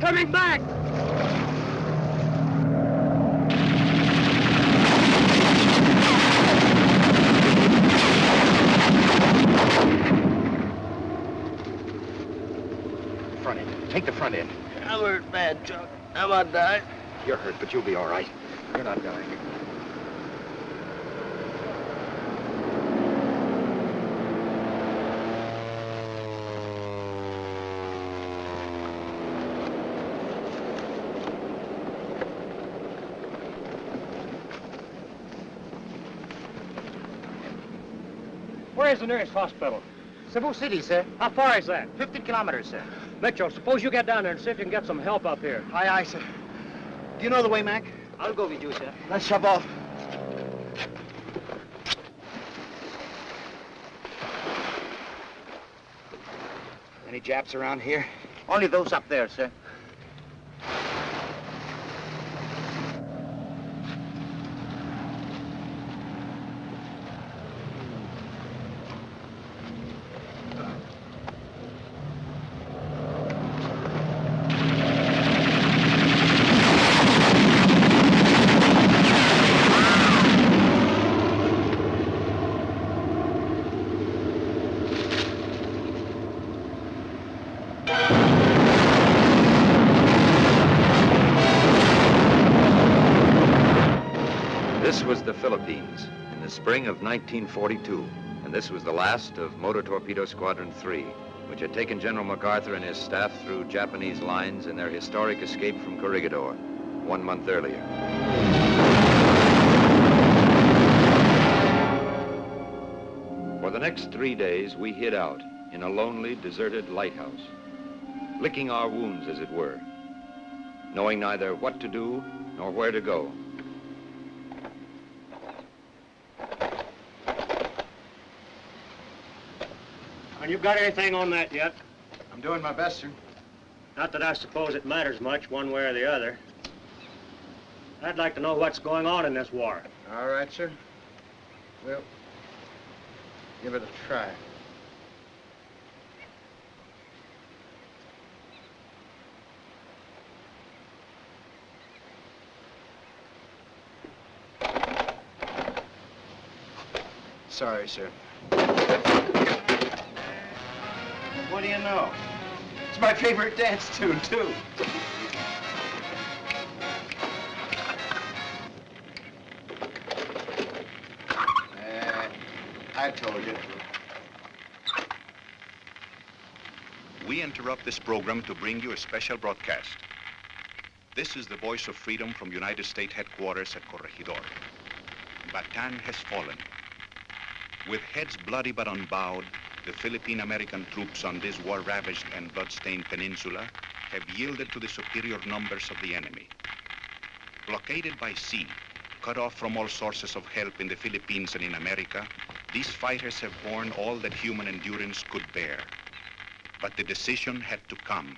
coming back! Front end. Take the front end. I'm hurt bad, Chuck. I might die. You're hurt, but you'll be all right. You're not dying. Where's the nearest hospital? Cebu City, sir. How far is that? 50 kilometers, sir. Mitchell, suppose you get down there and see if you can get some help up here. Aye, aye, sir. Do you know the way, Mac? I'll go with you, sir. Let's shove off. Any Japs around here? Only those up there, sir. This was the Philippines in the spring of 1942, and this was the last of Motor Torpedo Squadron 3, which had taken General MacArthur and his staff through Japanese lines in their historic escape from Corregidor 1 month earlier. For the next 3 days, we hid out in a lonely, deserted lighthouse, licking our wounds, as it were, knowing neither what to do nor where to go. And you got anything on that yet? I'm doing my best, sir. Not that I suppose it matters much one way or the other. I'd like to know what's going on in this war. All right, sir. Well, give it a try. Sorry, sir. What do you know? It's my favorite dance tune, too. I told you. We interrupt this program to bring you a special broadcast. This is the voice of freedom from United States headquarters at Corregidor. Bataan has fallen. With heads bloody but unbowed, the Philippine-American troops on this war-ravaged and blood-stained peninsula have yielded to the superior numbers of the enemy. Blockaded by sea, cut off from all sources of help in the Philippines and in America, these fighters have borne all that human endurance could bear. But the decision had to come.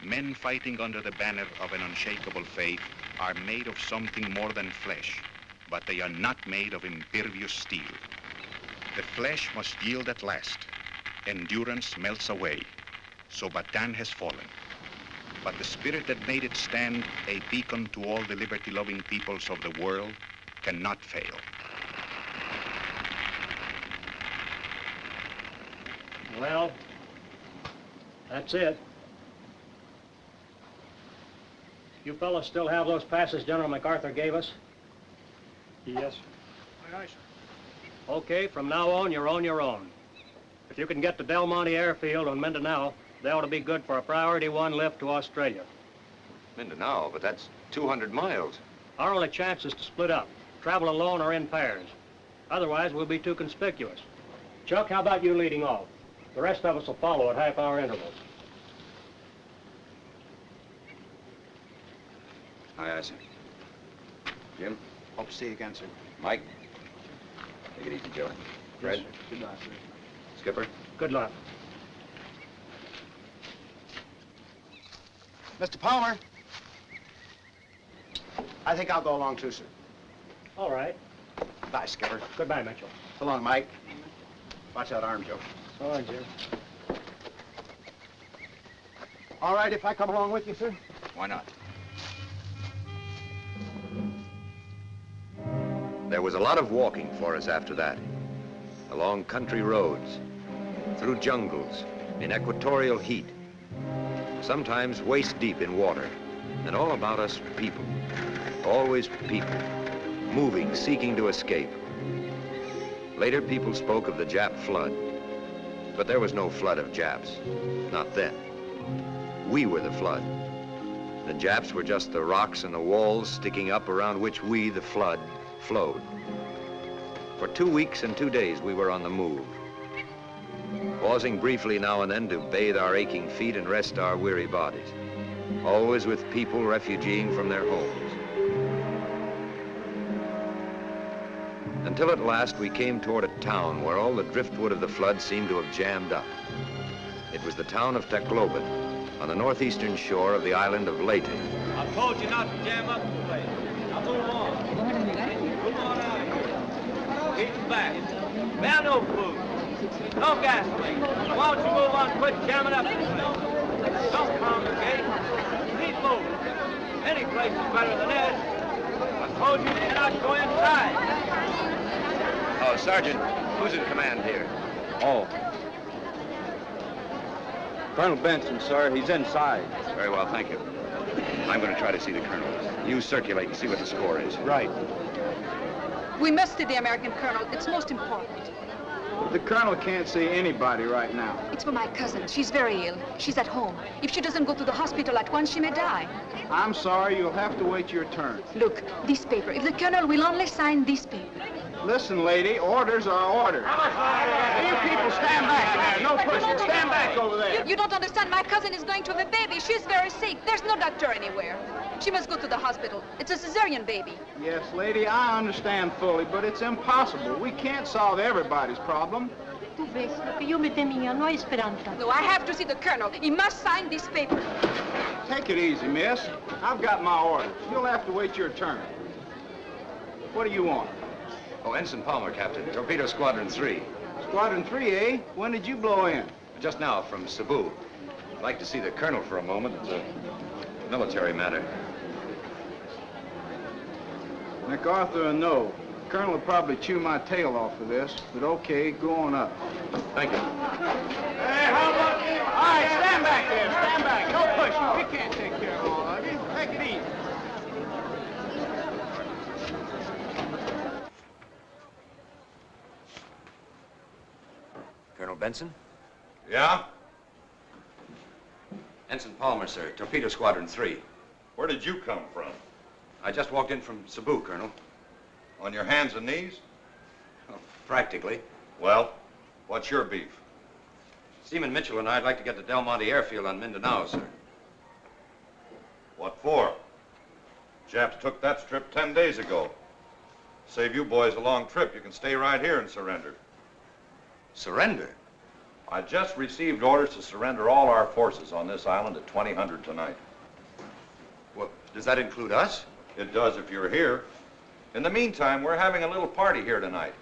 Men fighting under the banner of an unshakable faith are made of something more than flesh, but they are not made of impervious steel. The flesh must yield at last. Endurance melts away. So Bataan has fallen. But the spirit that made it stand a beacon to all the liberty-loving peoples of the world cannot fail. Well, that's it. You fellas still have those passes General MacArthur gave us? Yes. Aye, aye, sir. Okay, from now on, you're on your own. If you can get to Del Monte Airfield on Mindanao, they ought to be good for a Priority 1 lift to Australia. Mindanao, but that's 200 miles. Our only chance is to split up, travel alone or in pairs. Otherwise, we'll be too conspicuous. Chuck, how about you leading off? The rest of us will follow at half-hour intervals. Aye, aye, sir. Jim? Hope to see you again, sir. Mike? Take it easy, Joe. Fred? Yes, sir. Good night, sir. Skipper? Good luck. Mr. Palmer. I think I'll go along too, sir. All right. Bye, Skipper. Goodbye, Mitchell. So long, Mike. Watch that arm, Joe. So long, Jim. All right if I come along with you, sir? Why not? There was a lot of walking for us after that. Along country roads, through jungles, in equatorial heat, sometimes waist deep in water, and all about us people, always people, moving, seeking to escape. Later people spoke of the Jap flood, but there was no flood of Japs, not then. We were the flood. The Japs were just the rocks and the walls sticking up around which we, the flood, flowed. For 2 weeks and 2 days we were on the move, pausing briefly now and then to bathe our aching feet and rest our weary bodies, always with people refugeeing from their homes. Until at last we came toward a town where all the driftwood of the flood seemed to have jammed up. It was the town of Tacloban, on the northeastern shore of the island of Leyte. I told you not to jam up the place. Now move on. Move on out here. Keep back. Now no food. No gasoline. Why don't you move on, quit jamming up the place? Don't congregate. Keep moving. Any place is better than this. I told you you cannot go inside. Oh, Sergeant, who's in command here? Oh. Colonel Benson, sir. He's inside. Very well, thank you. I'm going to try to see the colonel. You circulate and see what the score is. Right. We must see the American colonel. It's most important. The colonel can't see anybody right now. It's for my cousin. She's very ill. She's at home. If she doesn't go to the hospital at once, she may die. I'm sorry, you'll have to wait your turn. Look, this paper. If the colonel will only sign this paper. Listen, lady, orders are orders. You people stand back there. No pushing. Stand back over there. You don't understand. My cousin is going to have a baby. She's very sick. There's no doctor anywhere. She must go to the hospital. It's a cesarean baby. Yes, lady, I understand fully, but it's impossible. We can't solve everybody's problem. Tu ves, lo que yo me temía, no hay esperanza. No, I have to see the colonel. He must sign this paper. Take it easy, miss. I've got my orders. You'll have to wait your turn. What do you want? Oh, Ensign Palmer, Captain. Torpedo Squadron 3. Squadron 3, eh? When did you blow in? Just now, from Cebu. I'd like to see the colonel for a moment. It's a military matter. MacArthur, no. Colonel will probably chew my tail off for this, but okay, go on up. Thank you. Hey, how about you? All right, stand back there, stand back. No pushing. We can't take care of all of you. Take it easy. Colonel Benson? Yeah? Ensign Palmer, sir. Torpedo Squadron 3. Where did you come from? I just walked in from Cebu, Colonel. On your hands and knees? Well, practically. Well, what's your beef? Seaman Mitchell and I'd like to get to Del Monte Airfield on Mindanao, sir. What for? Japs took that strip 10 days ago. Save you boys a long trip. You can stay right here and surrender. Surrender? I just received orders to surrender all our forces on this island at 2000 tonight. Well, does that include us? It does if you're here. In the meantime, we're having a little party here tonight.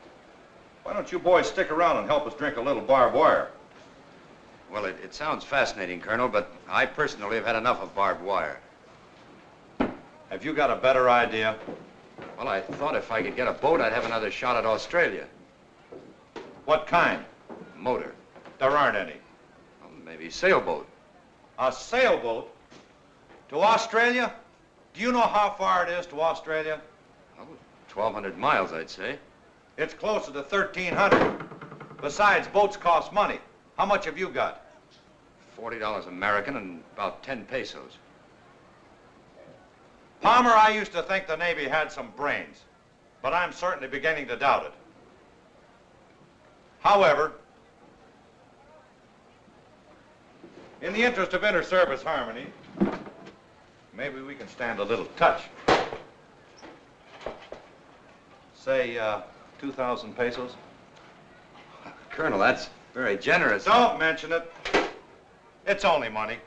Why don't you boys stick around and help us drink a little barbed wire? Well, it sounds fascinating, Colonel, but I personally have had enough of barbed wire. Have you got a better idea? Well, I thought if I could get a boat, I'd have another shot at Australia. What kind? Motor. There aren't any. Well, maybe sailboat. A sailboat? To Australia? Do you know how far it is to Australia? Well, 1,200 miles, I'd say. It's closer to 1,300. Besides, boats cost money. How much have you got? $40 American and about 10 pesos. Palmer, I used to think the Navy had some brains, but I'm certainly beginning to doubt it. However, in the interest of inter-service harmony, maybe we can stand a little touch. Say, 2,000 pesos? Colonel, that's very generous. Don't mention it. It's only money.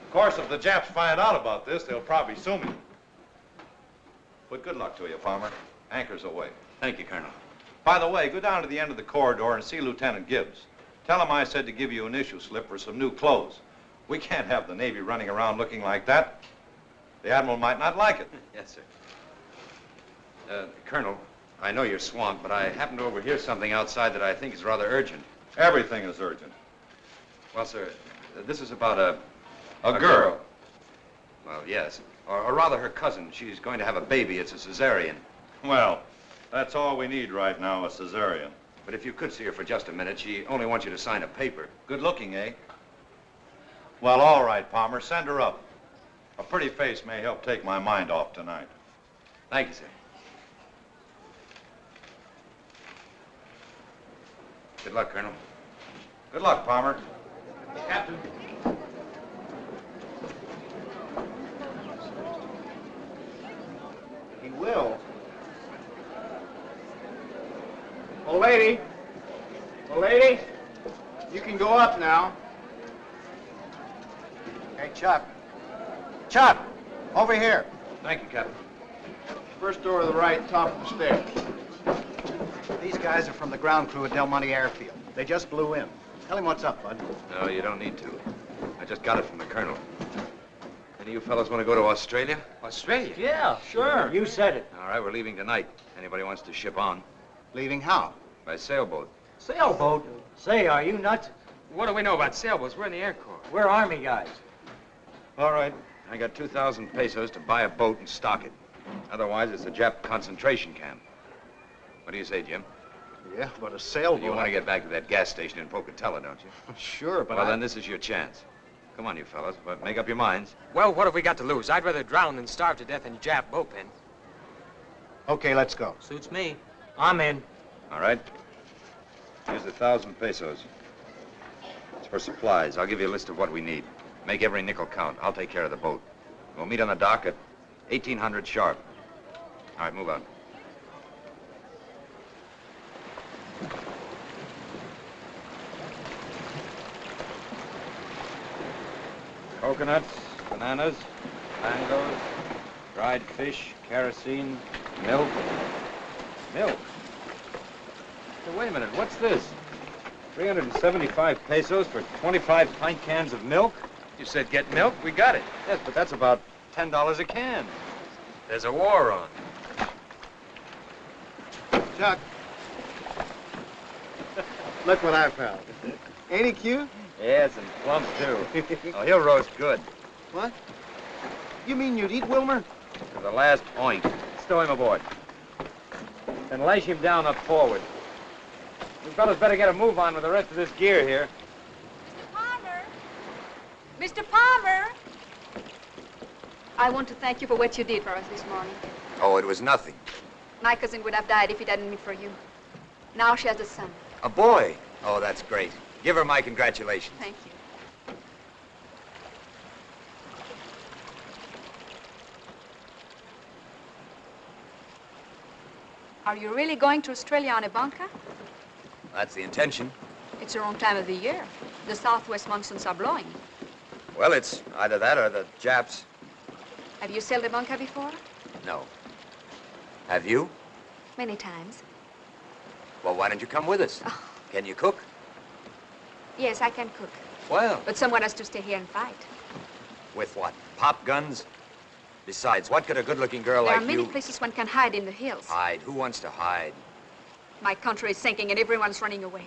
Of course, if the Japs find out about this, they'll probably sue me. But good luck to you, Palmer. Anchor's away. Thank you, Colonel. By the way, go down to the end of the corridor and see Lieutenant Gibbs. Tell him I said to give you an issue slip for some new clothes. We can't have the Navy running around looking like that. The Admiral might not like it. Yes, sir. Colonel, I know you're swamped, but I happened to overhear something outside that I think is rather urgent. Everything is urgent. Well, sir, this is about a girl. Well, yes. Or rather her cousin. She's going to have a baby. It's a cesarean. Well, that's all we need right now, a cesarean. But if you could see her for just a minute, she only wants you to sign a paper. Good looking, eh? Well, all right, Palmer, send her up. A pretty face may help take my mind off tonight. Thank you, sir. Good luck, Colonel. Good luck, Palmer. Captain. He will. Old lady. Old lady. You can go up now. Hey, Chuck. Chuck, over here. Thank you, Captain. First door to the right, top of the stairs. These guys are from the ground crew at Del Monte Airfield. They just blew in. Tell him what's up, bud. No, you don't need to. I just got it from the Colonel. Any of you fellows want to go to Australia? Australia? Yeah, sure. You said it. All right, we're leaving tonight. Anybody wants to ship on? Leaving how? By sailboat. Sailboat? Say, are you nuts? What do we know about sailboats? We're in the Air Corps. We're Army guys. All right. I got 2,000 pesos to buy a boat and stock it. Otherwise, it's a Jap concentration camp. What do you say, Jim? Yeah, but a sailboat... You want to get back to that gas station in Pocatello, don't you? Sure, but Well, then this is your chance. Come on, you fellas, but make up your minds. Well, what have we got to lose? I'd rather drown than starve to death in a Jap boat pen. Okay, let's go. Suits me. I'm in. All right? Here's 1,000 pesos. It's for supplies. I'll give you a list of what we need. Make every nickel count. I'll take care of the boat. We'll meet on the dock at 1800 sharp. All right, move on. Coconuts, bananas, mangoes, dried fish, kerosene, milk. Milk? Hey, wait a minute, what's this? 375 pesos for 25 pint cans of milk? You said get milk? We got it. Yes, but that's about $10 a can. There's a war on. Chuck. Look what I found. Ain't he cute? Yes, and plump, too. Oh, he'll roast good. What? You mean you'd eat Wilmer? To the last oink. Stow him aboard. Then lash him down up forward. You fellas better get a move on with the rest of this gear here. Palmer! Mr. Palmer! I want to thank you for what you did for us this morning. Oh, it was nothing. My cousin would have died if it hadn't been for you. Now she has a son. A boy? Oh, that's great. Give her my congratulations. Thank you. Are you really going to Australia on a bunker? That's the intention. It's the wrong time of the year. The southwest monsoons are blowing. Well, it's either that or the Japs. Have you sailed a bunker before? No. Have you? Many times. Well, why don't you come with us? Oh. Can you cook? Yes, I can cook. Well. But someone has to stay here and fight. With what? Pop guns? Besides, what could a good-looking girl There like are many you... places one can hide in the hills. Hide? Who wants to hide? My country is sinking and everyone's running away.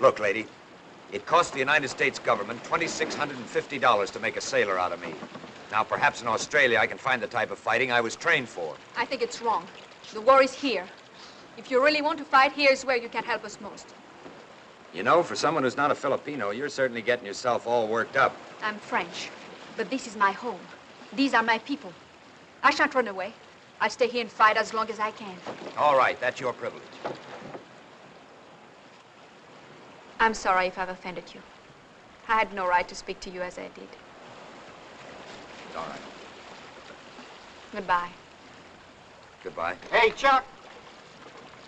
Look, lady, it cost the United States government $2,650 to make a sailor out of me. Now, perhaps in Australia I can find the type of fighting I was trained for. I think it's wrong. The war is here. If you really want to fight, here's where you can help us most. You know, for someone who's not a Filipino, you're certainly getting yourself all worked up. I'm French, but this is my home. These are my people. I shan't run away. I'll stay here and fight as long as I can. All right, that's your privilege. I'm sorry if I've offended you. I had no right to speak to you as I did. All right. Goodbye. Goodbye. Hey, Chuck.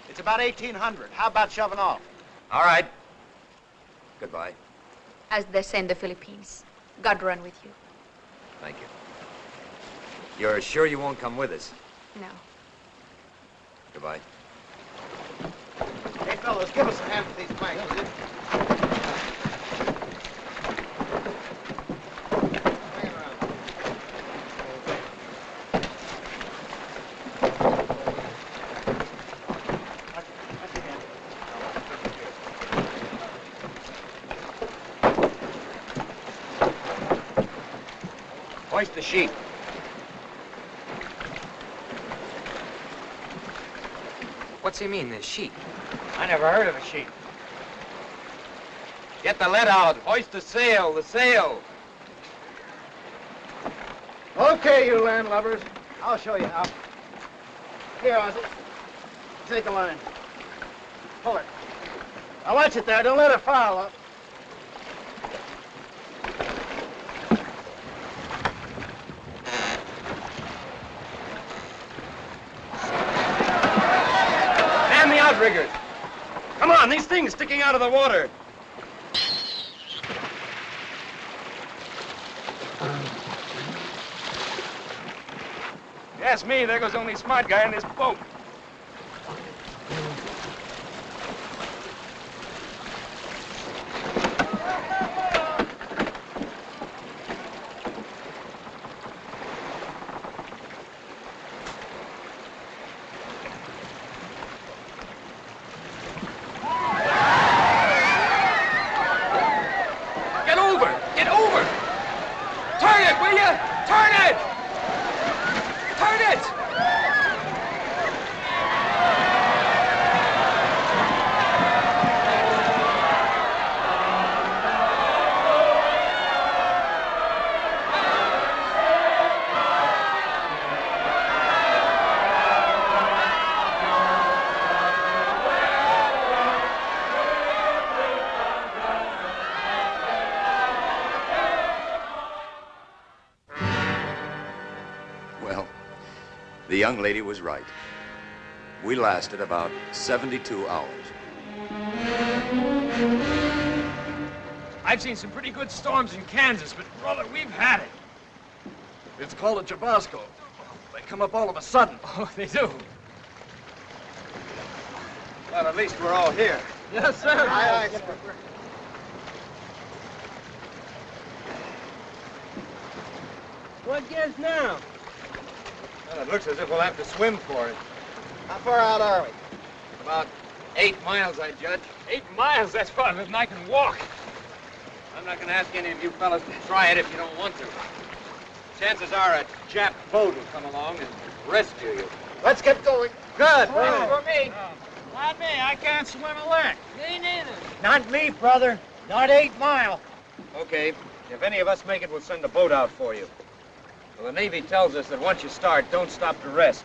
It's about 1800. How about shoving off? All right. Goodbye. As they say in the Philippines, God run with you. Thank you. You're sure you won't come with us? No. Goodbye. Hey, fellas, give us a hand with these planks, will you? Hoist the sheet. What's he mean, the sheet? I never heard of a sheet. Get the lead out. Hoist the sail, the sail. Okay, you landlubbers. I'll show you how. Here, Ozzy. Take the line. Pull it. Now watch it there. Don't let it foul up. Man the outriggers. Come on, these things sticking out of the water. Ask me, there goes the only smart guy in this boat. Get over! Get over! Turn it, will you? Turn it! Turn it! Well, the young lady was right. We lasted about 72 hours. I've seen some pretty good storms in Kansas, but brother, we've had it. It's called a Chubasco. They come up all of a sudden. Oh, they do. Well, at least we're all here. Yes, sir. Aye, aye. What gives now? Well, it looks as if we'll have to swim for it. How far out are we? About 8 miles, I judge. 8 miles? That's farther than I can walk. I'm not going to ask any of you fellas to try it if you don't want to. Chances are a Jap boat will come along and rescue you. Let's get going. Good. Oh. For me. Not me. I can't swim a lick. Me neither. Not me, brother. Not 8 mile. Okay. If any of us make it, we'll send a boat out for you. Well, the Navy tells us that once you start, don't stop to rest.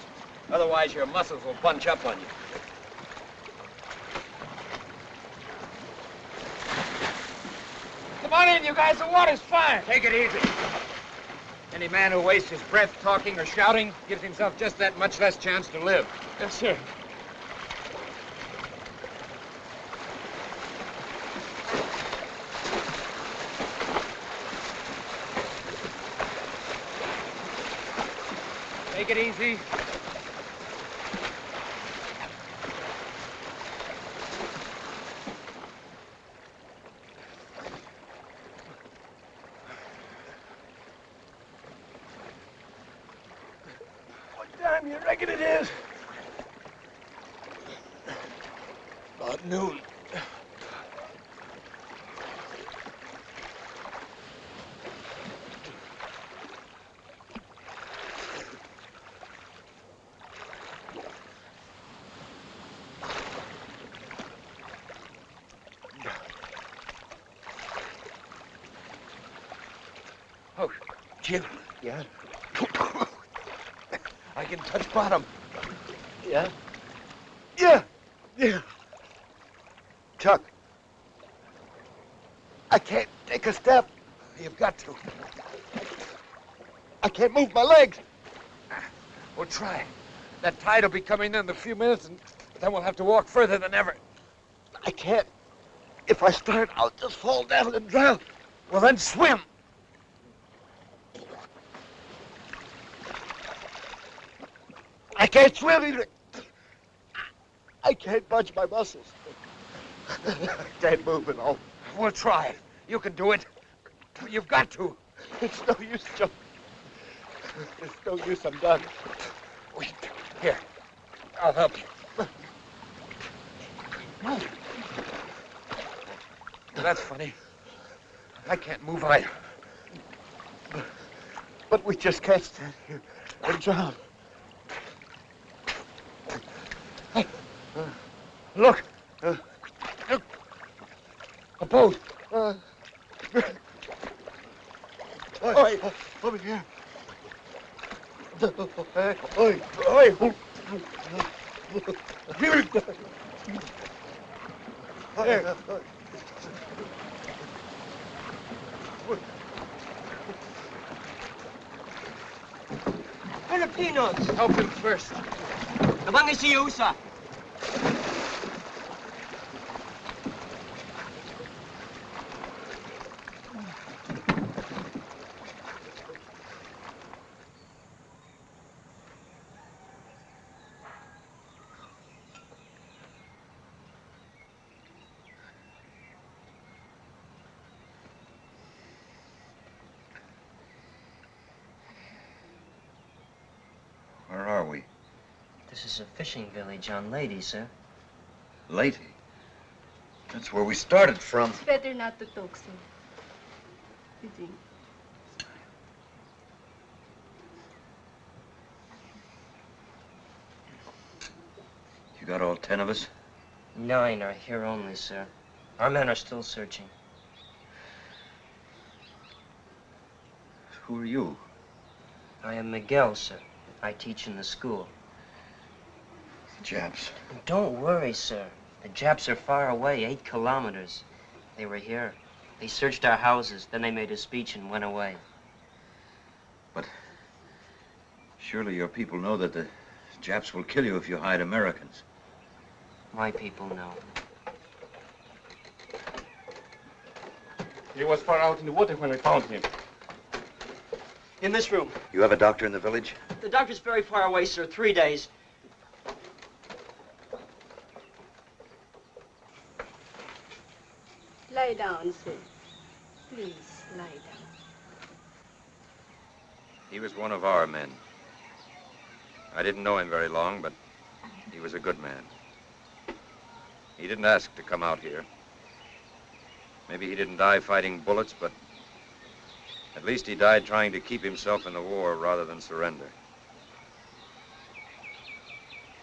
Otherwise, your muscles will bunch up on you. Come on in, you guys. The water's fine. Take it easy. Any man who wastes his breath talking or shouting gives himself just that much less chance to live. Yes, sir. Take it easy. What time you reckon it is? About noon. Oh, Jim. Yeah? I can touch bottom. Yeah? Yeah! Yeah! Chuck. I can't take a step. You've got to. I can't move my legs. We'll try. That tide will be coming in a few minutes, and then we'll have to walk further than ever. I can't. If I start, I'll just fall down and drown. Well, then swim. I can't swim either. I can't budge my muscles. I can't move at all. We'll try. You can do it. You've got to. It's no use, Chuck. It's no use. I'm done. Wait. Here. I'll help you. No. That's funny. I can't move either. But we just can't stand here and drown. Look. Look. A boat. Oi, over here. Oi, oi. Here. Filipinos! Help him first. Nabangay si Yusa. Where are we? This is a fishing village on Lady, sir. Lady? That's where we started from. It's better not to talk, sir. You think? You got all 10 of us? 9 are here only, sir. Our men are still searching. Who are you? I am Miguel, sir. I teach in the school. The Japs. Don't worry, sir. The Japs are far away, 8 kilometers. They were here. They searched our houses, then they made a speech and went away. But surely your people know that the Japs will kill you if you hide Americans. My people know. He was far out in the water when I found him. In this room. You have a doctor in the village? The doctor's very far away, sir. 3 days. Lie down, sir. Please, lie down. He was one of our men. I didn't know him very long, but he was a good man. He didn't ask to come out here. Maybe he didn't die fighting bullets, but at least he died trying to keep himself in the war rather than surrender.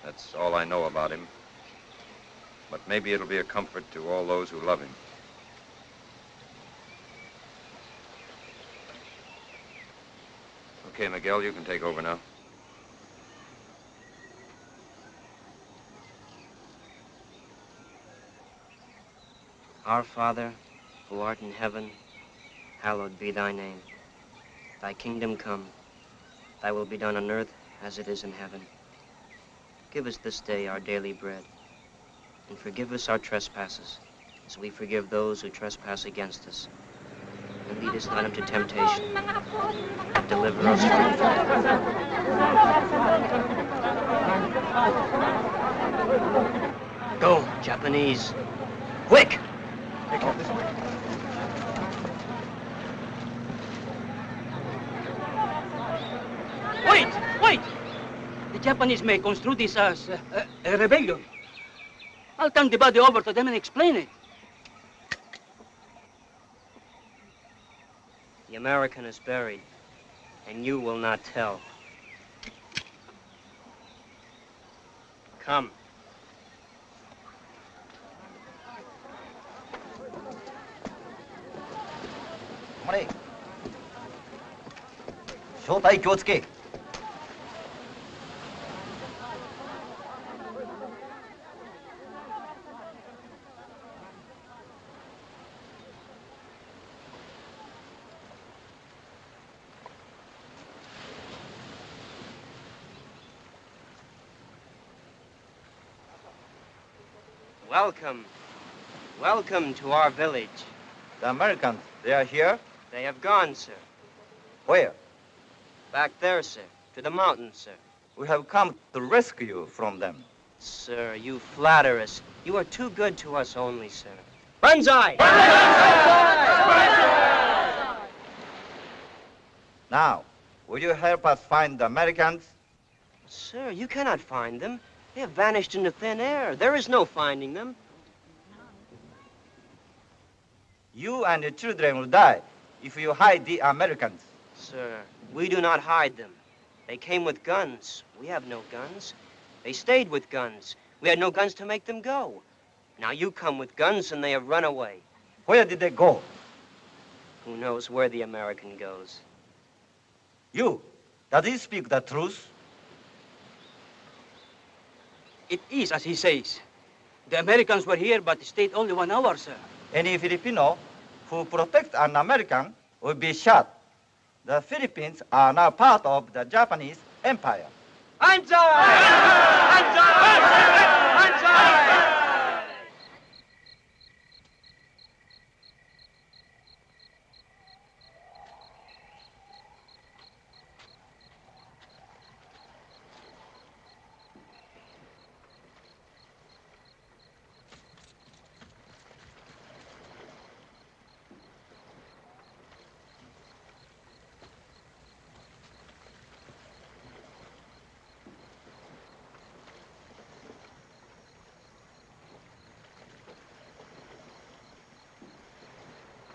That's all I know about him. But maybe it'll be a comfort to all those who love him. Okay, Miguel, you can take over now. Our Father, who art in heaven, hallowed be thy name. Thy kingdom come. Thy will be done on earth as it is in heaven. Give us this day our daily bread, and forgive us our trespasses, as we forgive those who trespass against us. And lead us not into temptation, but deliver us from evil. Go, Japanese. Quick! Wait! Wait! The Japanese may construe this as a rebellion. I'll turn the body over to them and explain it. The American is buried, and you will not tell. Come. 止まれ。正体気をつけ。Welcome. Welcome to our village. The Americans, they are here? They have gone, sir. Where? Back there, sir. To the mountains, sir. We have come to rescue you from them. Sir, you flatter us. You are too good to us only, sir. Banzai! Now, will you help us find the Americans? Sir, you cannot find them. They have vanished into thin air. There is no finding them. You and the children will die if you hide the Americans. Sir, We do not hide them. They came with guns. We have no guns. They stayed with guns. We had no guns to make them go. Now you come with guns and they have run away. Where did they go? Who knows where the American goes? You, does he speak the truth? It is as he says. The Americans were here, but stayed only 1 hour, sir. Any Filipino who protects an American will be shot. The Philippines are now part of the Japanese Empire.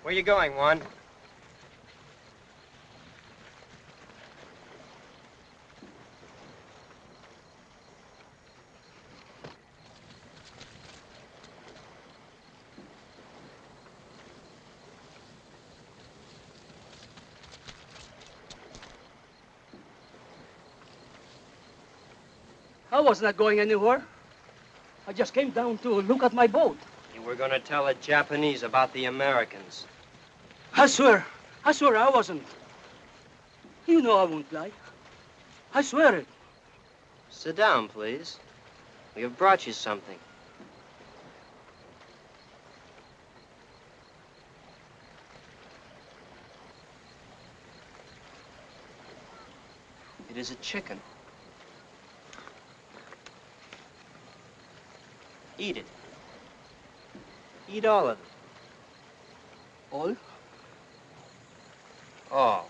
Where you going, Juan? I was not going anywhere. I just came down to look at my boat. You were going to tell the Japanese about the Americans. I swear I wasn't. You know I won't lie. I swear it. Sit down, please. We have brought you something. It is a chicken. Eat it. Eat all of it. All? All.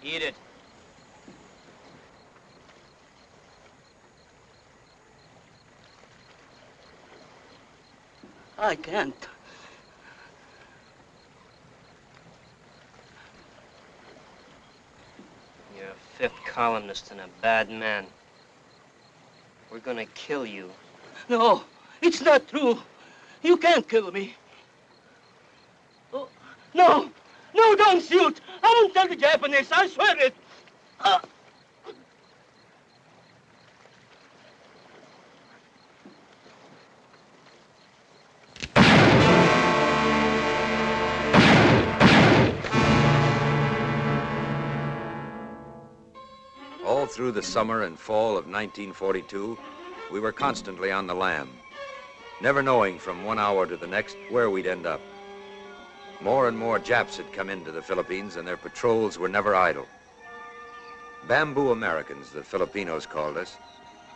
Eat it. I can't. You're a fifth columnist and a bad man. We're gonna kill you. No, it's not true. You can't kill me. Oh, no, don't shoot. I won't tell the Japanese, I swear it. All through the summer and fall of 1942, we were constantly on the lam, never knowing from 1 hour to the next where we'd end up. More and more Japs had come into the Philippines, and their patrols were never idle. Bamboo Americans, the Filipinos called us,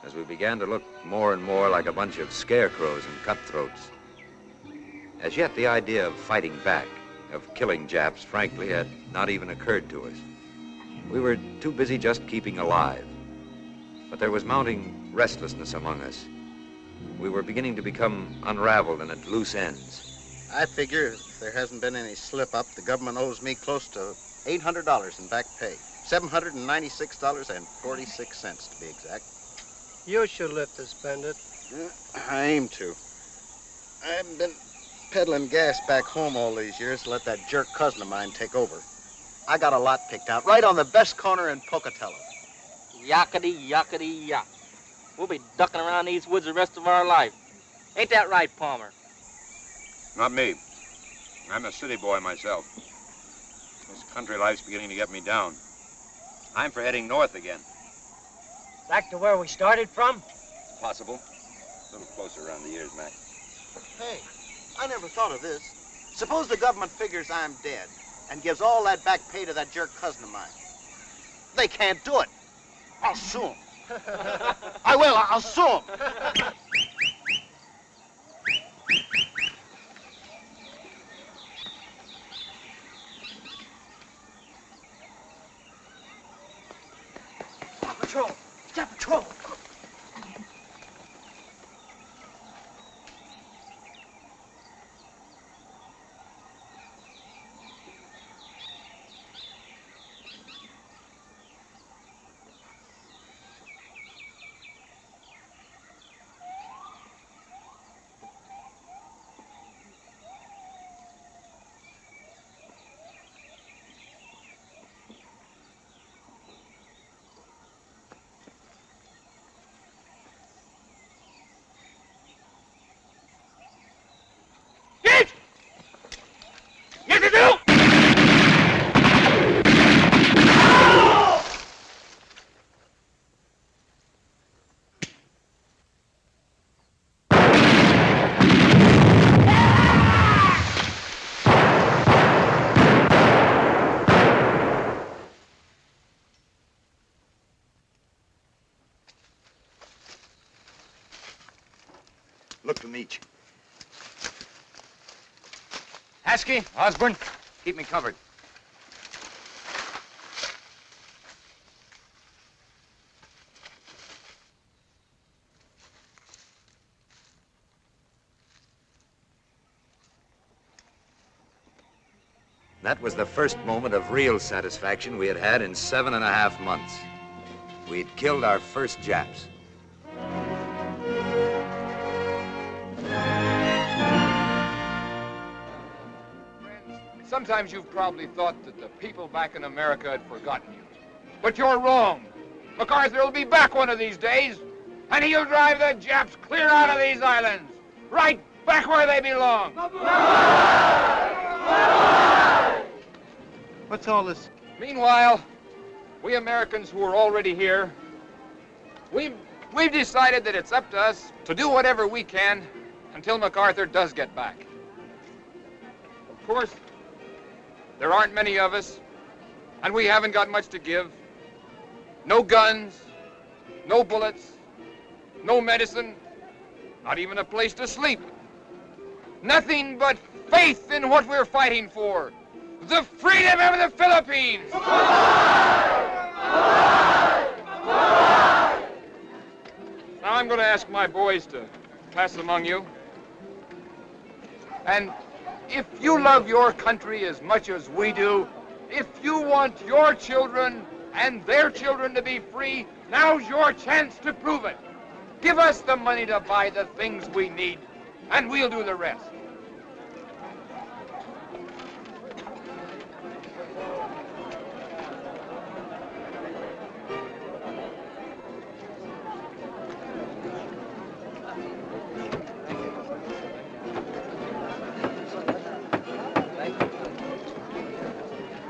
as we began to look more and more like a bunch of scarecrows and cutthroats. As yet, the idea of fighting back, of killing Japs, frankly, had not even occurred to us. We were too busy just keeping alive. But there was mounting restlessness among us. We were beginning to become unraveled and at loose ends. I figure if there hasn't been any slip-up, the government owes me close to $800 in back pay. $796.46 to be exact. You should live to spend it. I aim to. I haven't been peddling gas back home all these years to let that jerk cousin of mine take over. I got a lot picked out right on the best corner in Pocatello. Yakety, yakety, yak. We'll be ducking around these woods the rest of our life. Ain't that right, Palmer? Not me. I'm a city boy myself. This country life's beginning to get me down. I'm for heading north again. Back to where we started from? Possible. A little closer around the ears, Mac. Hey, I never thought of this. Suppose the government figures I'm dead and gives all that back pay to that jerk cousin of mine. They can't do it. I'll sue them. I will. I'll sue them. patrol! Jap patrol! Look to Meach. Haskey, Osborne, keep me covered. That was the first moment of real satisfaction we had had in 7.5 months. We'd killed our first Japs. Sometimes you've probably thought that the people back in America had forgotten you. But you're wrong. MacArthur will be back one of these days, and he'll drive the Japs clear out of these islands, right back where they belong. What's all this? Meanwhile, we Americans who are already here, we've decided that it's up to us to do whatever we can until MacArthur does get back. Of course, there aren't many of us, and we haven't got much to give. No guns, no bullets, no medicine, not even a place to sleep. Nothing but faith in what we're fighting for, the freedom of the Philippines! Now I'm going to ask my boys to pass among you. And if you love your country as much as we do, if you want your children and their children to be free, now's your chance to prove it. Give us the money to buy the things we need, and we'll do the rest.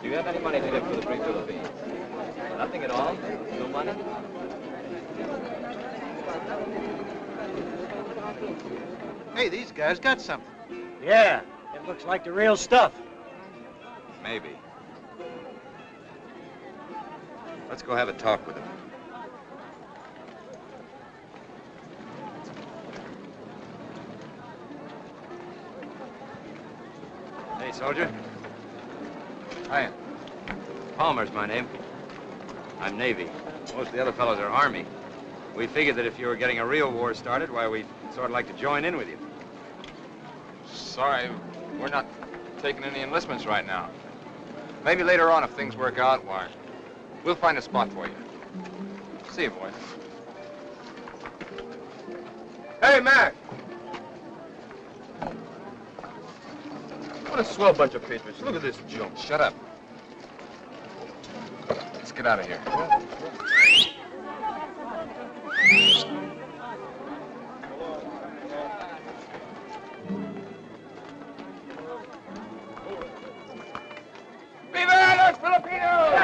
Do you have any money to give for the Free Philippines? Nothing at all? No money? Hey, these guys got something. Yeah, it looks like the real stuff. Maybe. Let's go have a talk with him. Hey, soldier. Hi. Palmer's my name. I'm Navy. Most of the other fellows are Army. We figured that if you were getting a real war started, why, we'd sort of like to join in with you. Sorry, we're not taking any enlistments right now. Maybe later on, if things work out, why, we'll find a spot for you. See you, boys. Hey, Mac! What a swell bunch of patriots. Look at this junk. Shut up. Let's get out of here. Viva los Filipinos!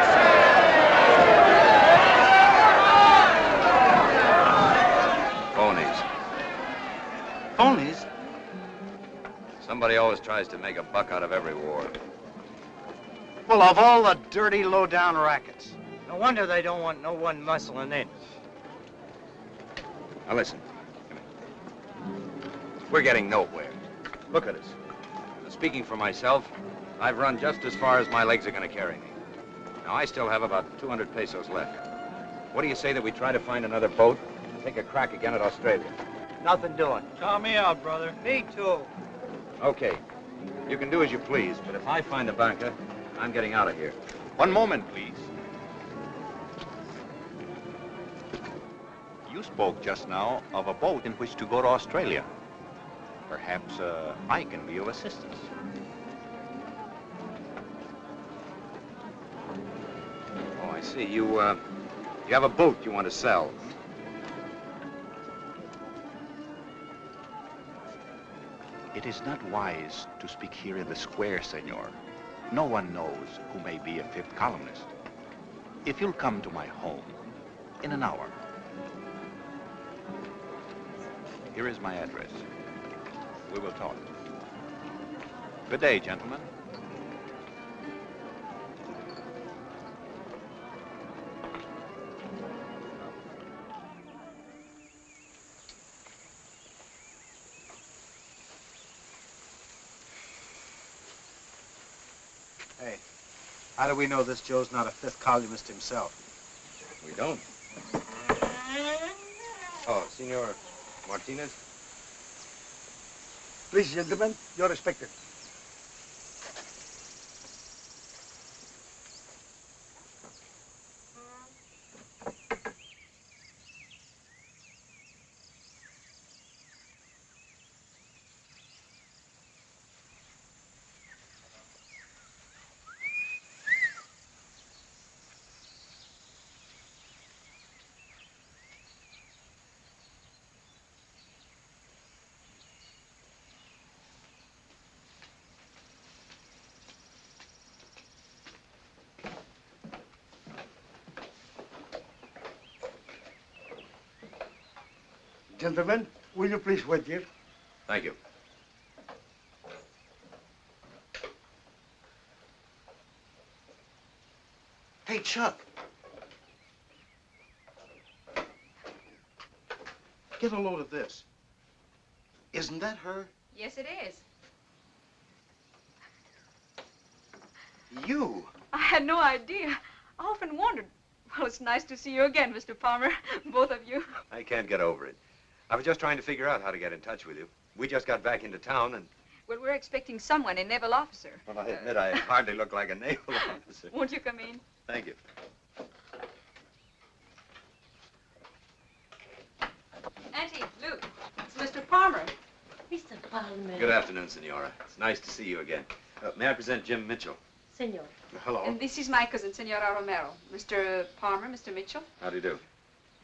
Phonies. Phonies? Somebody always tries to make a buck out of every war. Well, of all the dirty, low-down rackets. No wonder they don't want no one muscling in. Now listen. We're getting nowhere. Look at us. Speaking for myself, I've run just as far as my legs are going to carry me. Now, I still have about 200 pesos left. What do you say that we try to find another boat and take a crack again at Australia? Nothing doing. Count me out, brother. Me too. Okay. You can do as you please, but if I find the banca, I'm getting out of here. One moment, please. You spoke just now of a boat in which to go to Australia. Perhaps I can be of assistance. Oh, I see. You have a boat you want to sell. It is not wise to speak here in the square, senor. No one knows who may be a fifth columnist. If you'll come to my home in an hour. Here is my address. We will talk. Good day, gentlemen. Hey, how do we know this Joe's not a fifth columnist himself? We don't. Oh, Senor Martinez? Please, gentlemen, you're expected. Gentlemen, will you please wait here? Thank you. Hey, Chuck. Get a load of this. Isn't that her? Yes, it is. You? I had no idea. I often wondered. Well, it's nice to see you again, Mr. Palmer. Both of you. I can't get over it. I was just trying to figure out how to get in touch with you. We just got back into town and... Well, we're expecting someone, a naval officer. Well, I admit I hardly look like a naval officer. Won't you come in? Thank you. Auntie, Luke, it's Mr. Palmer. Mr. Palmer. Good afternoon, Senora. It's nice to see you again. May I present Jim Mitchell? Senor. Hello. And this is my cousin, Senora Romero. Mr. Palmer, Mr. Mitchell. How do you do?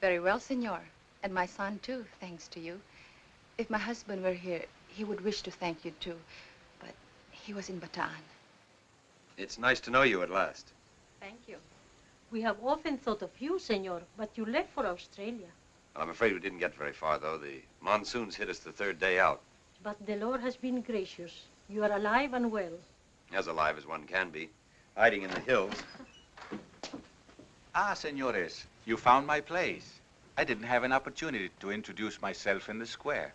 Very well, senor. And my son, too, thanks to you. If my husband were here, he would wish to thank you, too. But he was in Bataan. It's nice to know you at last. Thank you. We have often thought of you, senor, but you left for Australia. I'm afraid we didn't get very far, though. The monsoons hit us the third day out. But the Lord has been gracious. You are alive and well. As alive as one can be. Hiding in the hills. Ah, senores, you found my place. I didn't have an opportunity to introduce myself in the square.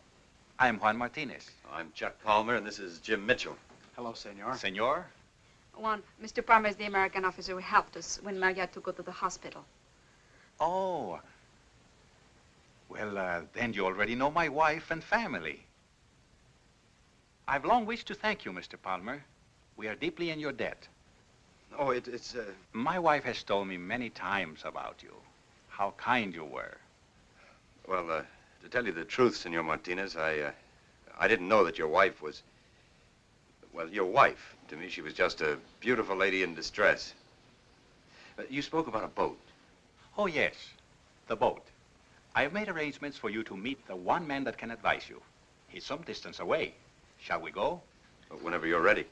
I'm Juan Martinez. I'm Chuck Palmer, and this is Jim Mitchell. Hello, senor. Senor? Juan, Mr. Palmer is the American officer who helped us when Maria had to go to the hospital. Oh. Well, then you already know my wife and family. I've long wished to thank you, Mr. Palmer. We are deeply in your debt. Oh, it's... My wife has told me many times about you, how kind you were. Well, to tell you the truth, Senor Martinez, I didn't know that your wife was... Well, your wife. To me, she was just a beautiful lady in distress. You spoke about a boat. Oh, yes, the boat. I've made arrangements for you to meet the one man that can advise you. He's some distance away. Shall we go? Well, whenever you're ready.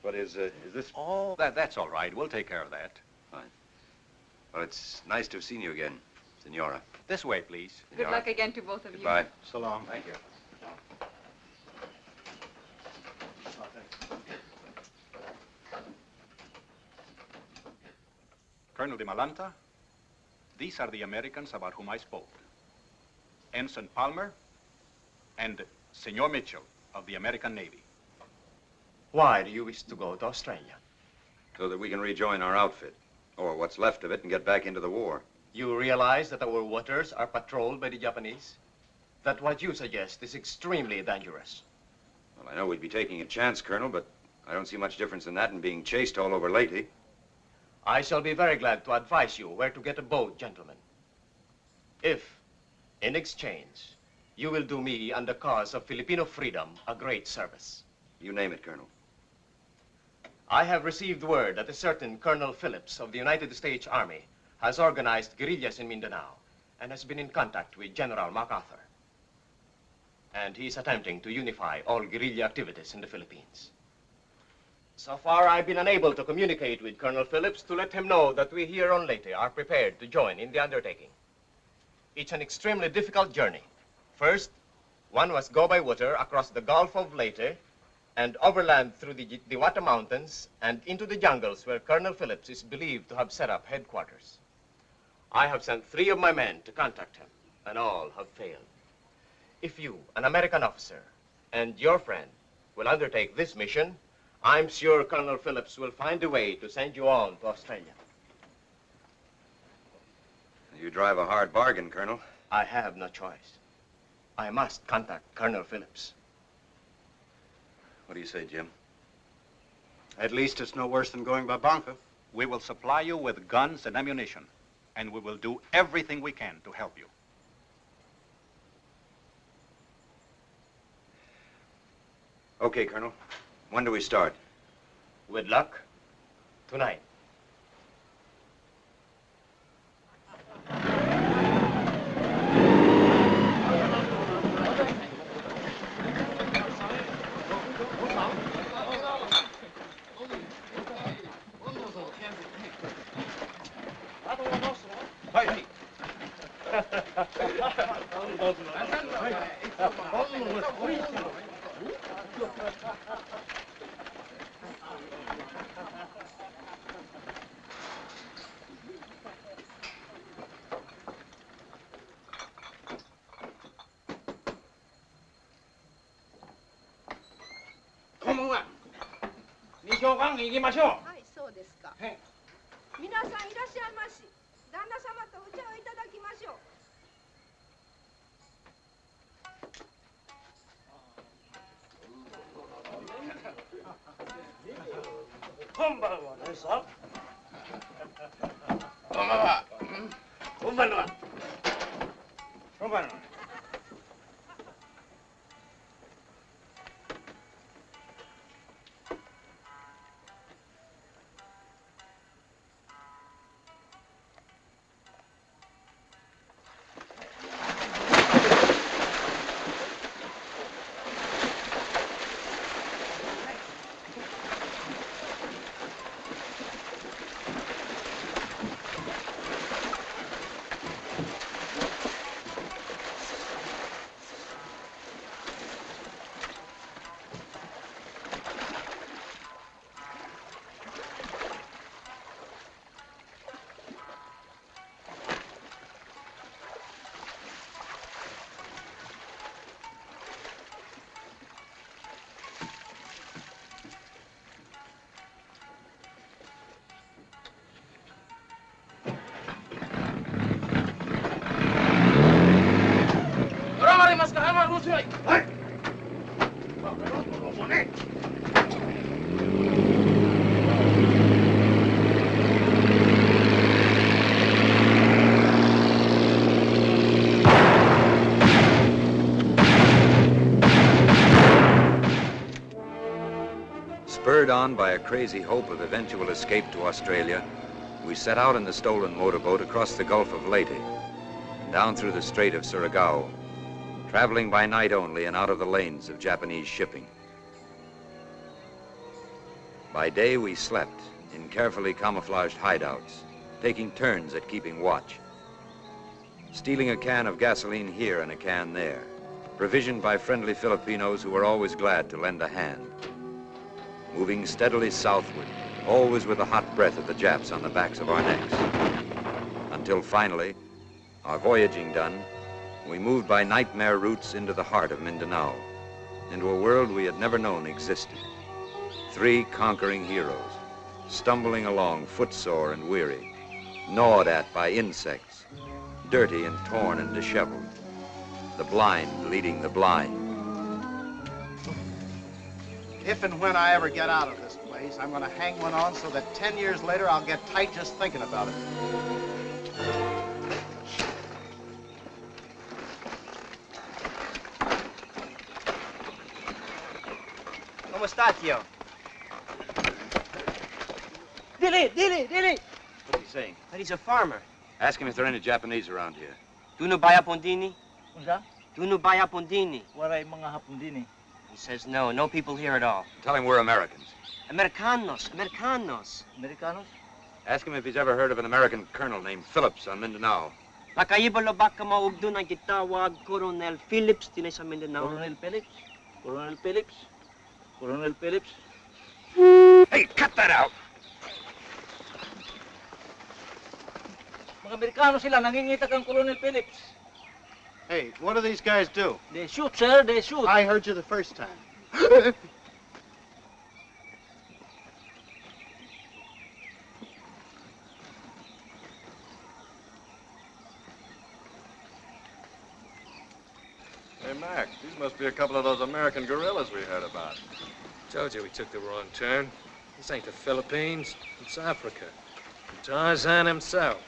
But is this... Oh, that's all right. We'll take care of that. Fine. Well, it's nice to have seen you again, Senora. This way, please. Good luck again to both of you. Goodbye. So long. Thank you. Colonel de Malanta, these are the Americans about whom I spoke. Ensign Palmer and Senor Mitchell of the American Navy. Why do you wish to go to Australia? So that we can rejoin our outfit, or what's left of it, and get back into the war. You realize that our waters are patrolled by the Japanese? That what you suggest is extremely dangerous. Well, I know we'd be taking a chance, Colonel, but I don't see much difference in that and being chased all over Leyte. I shall be very glad to advise you where to get a boat, gentlemen. If, in exchange, you will do me and the cause of Filipino freedom a great service. You name it, Colonel. I have received word that a certain Colonel Phillips of the United States Army has organized guerrillas in Mindanao and has been in contact with General MacArthur. And he's attempting to unify all guerrilla activities in the Philippines. So far, I've been unable to communicate with Colonel Phillips to let him know that we here on Leyte are prepared to join in the undertaking. It's an extremely difficult journey. First, one must go by water across the Gulf of Leyte and overland through the Diwata Mountains and into the jungles where Colonel Phillips is believed to have set up headquarters. I have sent 3 of my men to contact him, and all have failed. If you, an American officer, and your friend will undertake this mission, I'm sure Colonel Phillips will find a way to send you on to Australia. You drive a hard bargain, Colonel. I have no choice. I must contact Colonel Phillips. What do you say, Jim? At least it's no worse than going by bunker. We will supply you with guns and ammunition, and we will do everything we can to help you. Okay, Colonel. When do we start? With luck, tonight.はい、そうですか。皆さんいらっしゃいまし。旦那様とお茶をいただきましょう。こんばんはねさ。こんばんは。こんばんは。こんばんは。Spurred on by a crazy hope of eventual escape to Australia, we set out in the stolen motorboat across the Gulf of Leyte, down through the Strait of Surigao, traveling by night only and out of the lanes of Japanese shipping. By day, we slept in carefully camouflaged hideouts, taking turns at keeping watch, stealing a can of gasoline here and a can there, provisioned by friendly Filipinos who were always glad to lend a hand. Moving steadily southward, always with the hot breath of the Japs on the backs of our necks. Until finally, our voyaging done, we moved by nightmare routes into the heart of Mindanao, into a world we had never known existed. 3 conquering heroes, stumbling along footsore and weary, gnawed at by insects, dirty and torn and disheveled. The blind leading the blind. If and when I ever get out of this place, I'm going to hang one on so that 10 years later I'll get tight just thinking about it. ¿Cómo está, tío? Dili! What's he saying? That he's a farmer. Ask him if there are any Japanese around here. Do no baya pondini? Unsa? Do no baya pondini? Waray mga hapon din eh. He says no. No people here at all. Tell him we're Americans. Americanos. Americanos? Ask him if he's ever heard of an American colonel named Phillips on Mindanao. Nakaiba baka maugdo na gitawag Coronel Phillips din sa Mindanao. Coronel Phillips? Coronel Phillips? Coronel Phillips? Hey, cut that out! Mga Amerikano sila, nangingita kang Coronel Phillips. Hey, what do these guys do? They shoot, sir, they shoot. I heard you the first time. Hey, Mac, these must be a couple of those American guerrillas we heard about. Told you we took the wrong turn. This ain't the Philippines. It's Africa. Tarzan himself.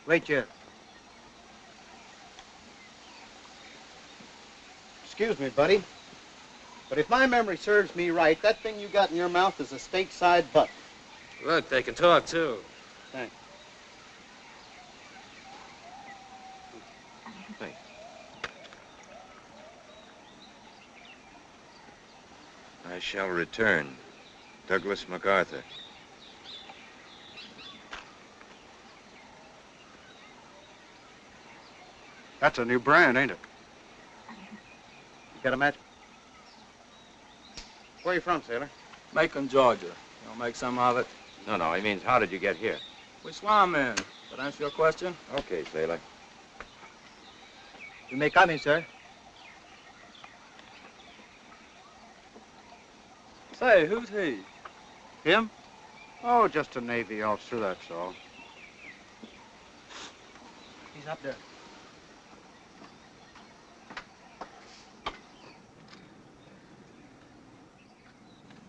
Wait here. Excuse me, buddy. But if my memory serves me right, that thing you got in your mouth is a stateside butt. Look, they can talk, too. Thanks. Thanks. I shall return. Douglas MacArthur. That's a new brand, ain't it? You got a match? Where are you from, sailor? Macon, Georgia. You want to make some of it? No, he means how did you get here? We swam in. That answer your question? Okay, sailor. You may come in, sir. Say, who's he? Him? Oh, just a Navy officer, that's all. He's up there.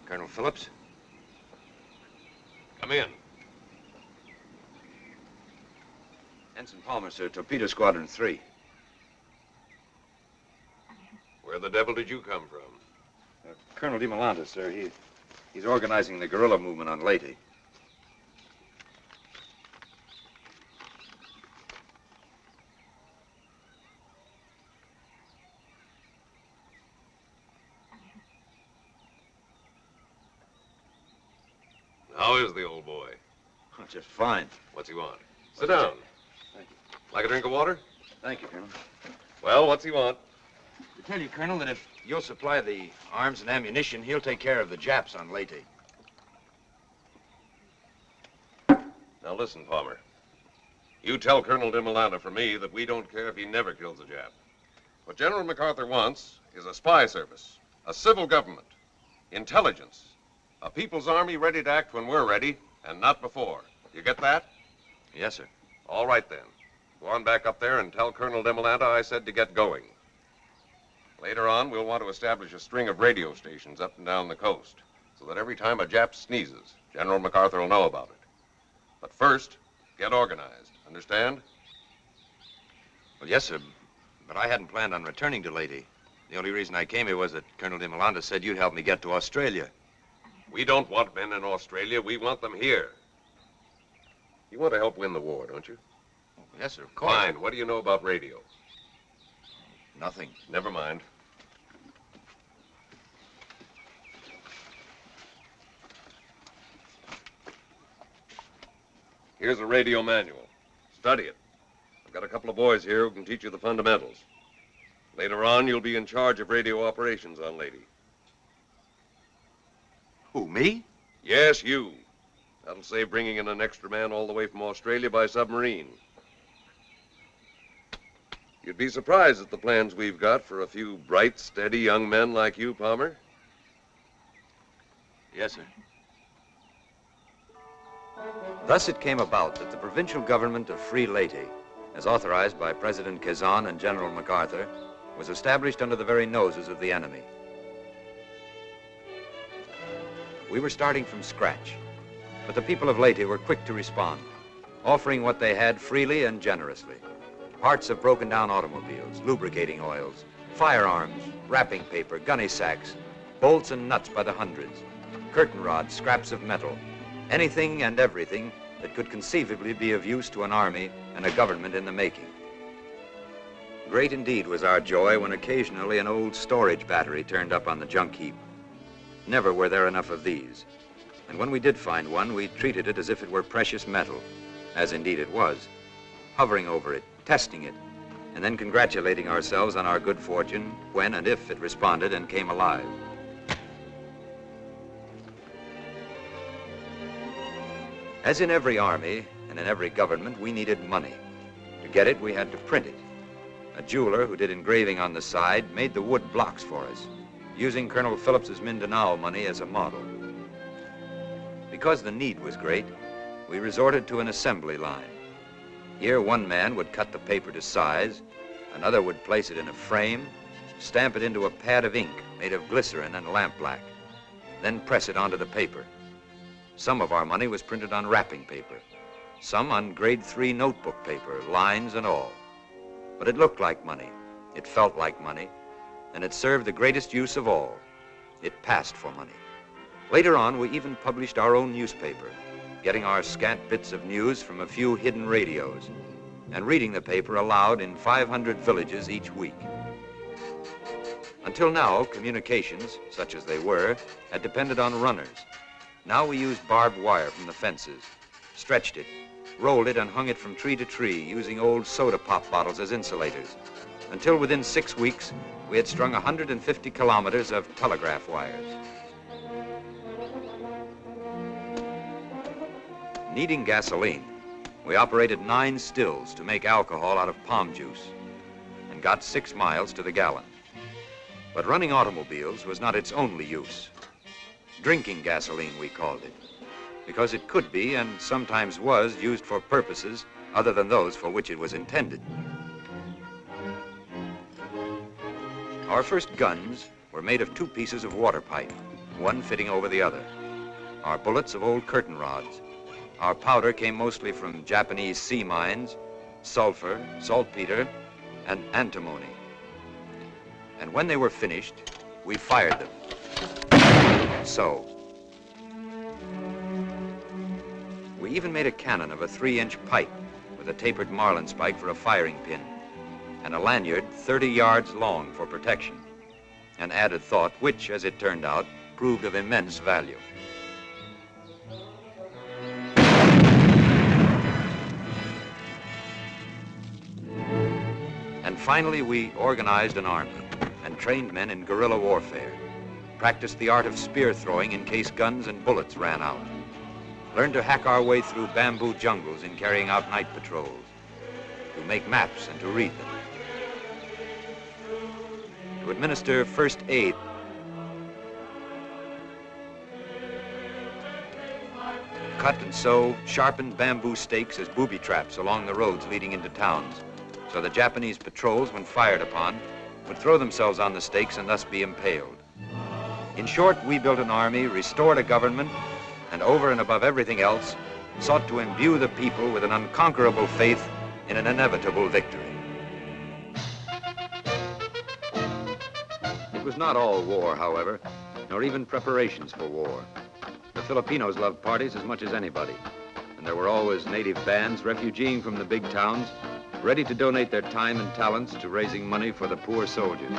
Colonel Phillips? Come in. Ensign Palmer, sir. Torpedo Squadron 3. Where the devil did you come from? Colonel DiMolanta, sir. He's organizing the guerrilla movement on Leyte. How is the old boy? Oh, just fine. What's he want? Sit down. Thank you. Like a drink of water? Thank you, Colonel. Well, what's he want? To tell you, Colonel, that if you'll supply the arms and ammunition, he'll take care of the Japs on Leyte. Now listen, Palmer. You tell Colonel DiMolanta for me that we don't care if he never kills a Jap. What General MacArthur wants is a spy service, a civil government, intelligence, a people's army ready to act when we're ready, and not before. You get that? Yes, sir. All right, then. Go on back up there and tell Colonel DiMolanta I said to get going. Later on, we'll want to establish a string of radio stations up and down the coast, so that every time a Jap sneezes, General MacArthur will know about it. But first, get organized. Understand? Well, yes, sir. But I hadn't planned on returning to Leyte. The only reason I came here was that Colonel DiMolanta said you'd help me get to Australia. We don't want men in Australia. We want them here. You want to help win the war, don't you? Oh, yes, sir, of course. Fine. What do you know about radio? Nothing. Never mind. Here's a radio manual. Study it. I've got a couple of boys here who can teach you the fundamentals. Later on, you'll be in charge of radio operations on Leyte. Who, me? Yes, you. That'll save bringing in an extra man all the way from Australia by submarine. You'd be surprised at the plans we've got for a few bright, steady young men like you, Palmer. Yes, sir. Thus it came about that the provincial government of Free Leyte, as authorized by President Quezon and General MacArthur, was established under the very noses of the enemy. We were starting from scratch, but the people of Leyte were quick to respond, offering what they had freely and generously. Parts of broken down automobiles, lubricating oils, firearms, wrapping paper, gunny sacks, bolts and nuts by the hundreds, curtain rods, scraps of metal, anything and everything that could conceivably be of use to an army and a government in the making. Great indeed was our joy when occasionally an old storage battery turned up on the junk heap. Never were there enough of these. And when we did find one, we treated it as if it were precious metal, as indeed it was, hovering over it, testing it, and then congratulating ourselves on our good fortune when and if it responded and came alive. As in every army and in every government, we needed money. To get it, we had to print it. A jeweler who did engraving on the side made the wood blocks for us, using Colonel Phillips's Mindanao money as a model. Because the need was great, we resorted to an assembly line. Here, one man would cut the paper to size, another would place it in a frame, stamp it into a pad of ink made of glycerin and lampblack, then press it onto the paper. Some of our money was printed on wrapping paper, some on grade 3 notebook paper, lines and all. But it looked like money, it felt like money, and it served the greatest use of all. It passed for money. Later on, we even published our own newspaper, getting our scant bits of news from a few hidden radios, and reading the paper aloud in 500 villages each week. Until now, communications, such as they were, had depended on runners. Now we used barbed wire from the fences, stretched it, rolled it, and hung it from tree to tree, using old soda pop bottles as insulators, until within 6 weeks, we had strung 150 kilometers of telegraph wires. Needing gasoline, we operated 9 stills to make alcohol out of palm juice and got 6 miles to the gallon. But running automobiles was not its only use. Drinking gasoline, we called it, because it could be and sometimes was used for purposes other than those for which it was intended. Our first guns were made of 2 pieces of water pipe, one fitting over the other. Our bullets of old curtain rods. Our powder came mostly from Japanese sea mines, sulfur, saltpeter, and antimony. And when they were finished, we fired them. So. We even made a cannon of a 3-inch pipe with a tapered marlin spike for a firing pin, and a lanyard 30 yards long for protection. An added thought which, as it turned out, proved of immense value. And finally, we organized an army and trained men in guerrilla warfare, practiced the art of spear throwing in case guns and bullets ran out, learned to hack our way through bamboo jungles in carrying out night patrols, to make maps and to read them, to administer first aid, cut and sew sharpened bamboo stakes as booby traps along the roads leading into towns, so the Japanese patrols, when fired upon, would throw themselves on the stakes and thus be impaled. In short, we built an army, restored a government, and over and above everything else, sought to imbue the people with an unconquerable faith in an inevitable victory. It was not all war, however, nor even preparations for war. The Filipinos loved parties as much as anybody, and there were always native bands refugeeing from the big towns, ready to donate their time and talents to raising money for the poor soldiers.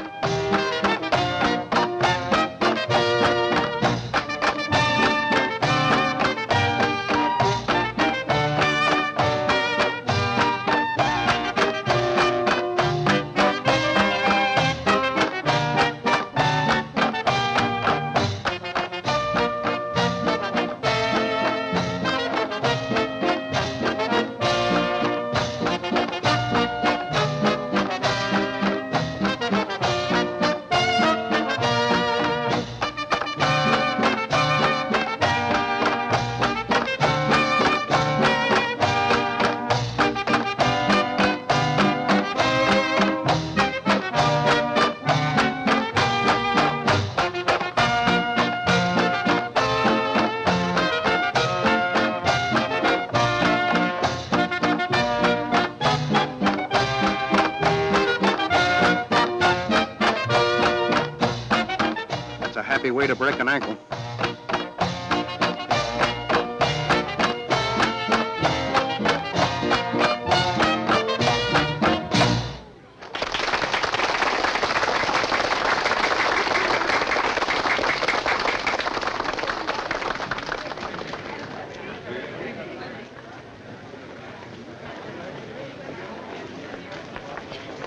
way to break an ankle.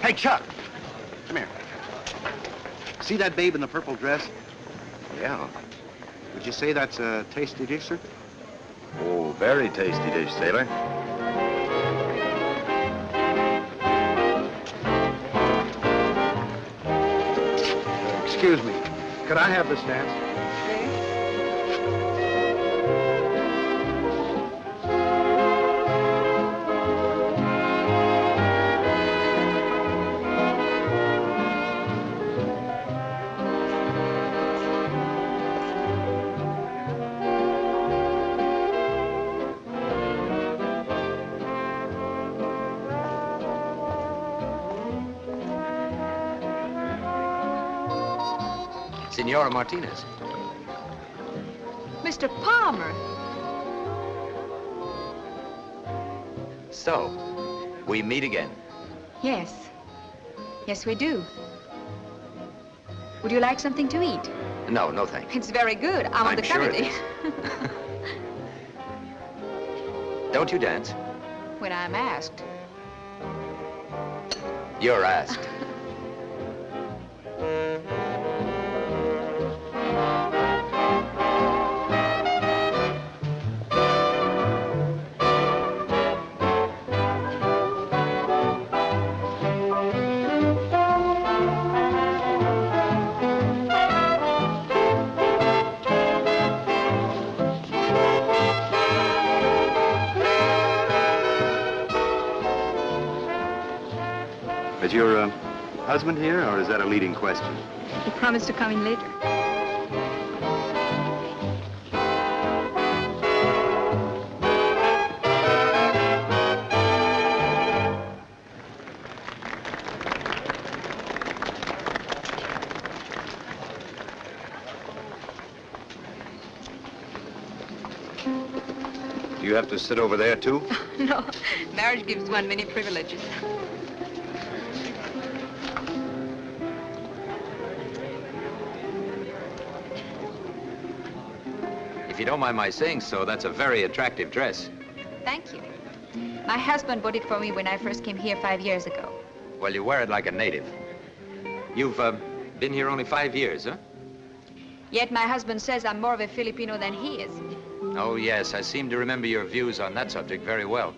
Hey, Chuck. Come here. See that babe in the purple dress? Yeah. Would you say that's a tasty dish, sir? Oh, very tasty dish, sailor. Excuse me. Could I have this dance? Senora Martinez. Mr. Palmer. So, we meet again. Yes. Yes, we do. Would you like something to eat? No, no thank you. It's very good. I'm on the sure it committee. is. Don't you dance? When I'm asked. You're asked. Is your husband here, or is that a leading question? He promised to come in later. Do you have to sit over there, too? No, marriage gives one many privileges. If you don't mind my saying so, that's a very attractive dress. Thank you. My husband bought it for me when I first came here 5 years ago. Well, you wear it like a native. You've been here only 5 years, huh? Yet my husband says I'm more of a Filipino than he is. Oh, yes, I seem to remember your views on that subject very well.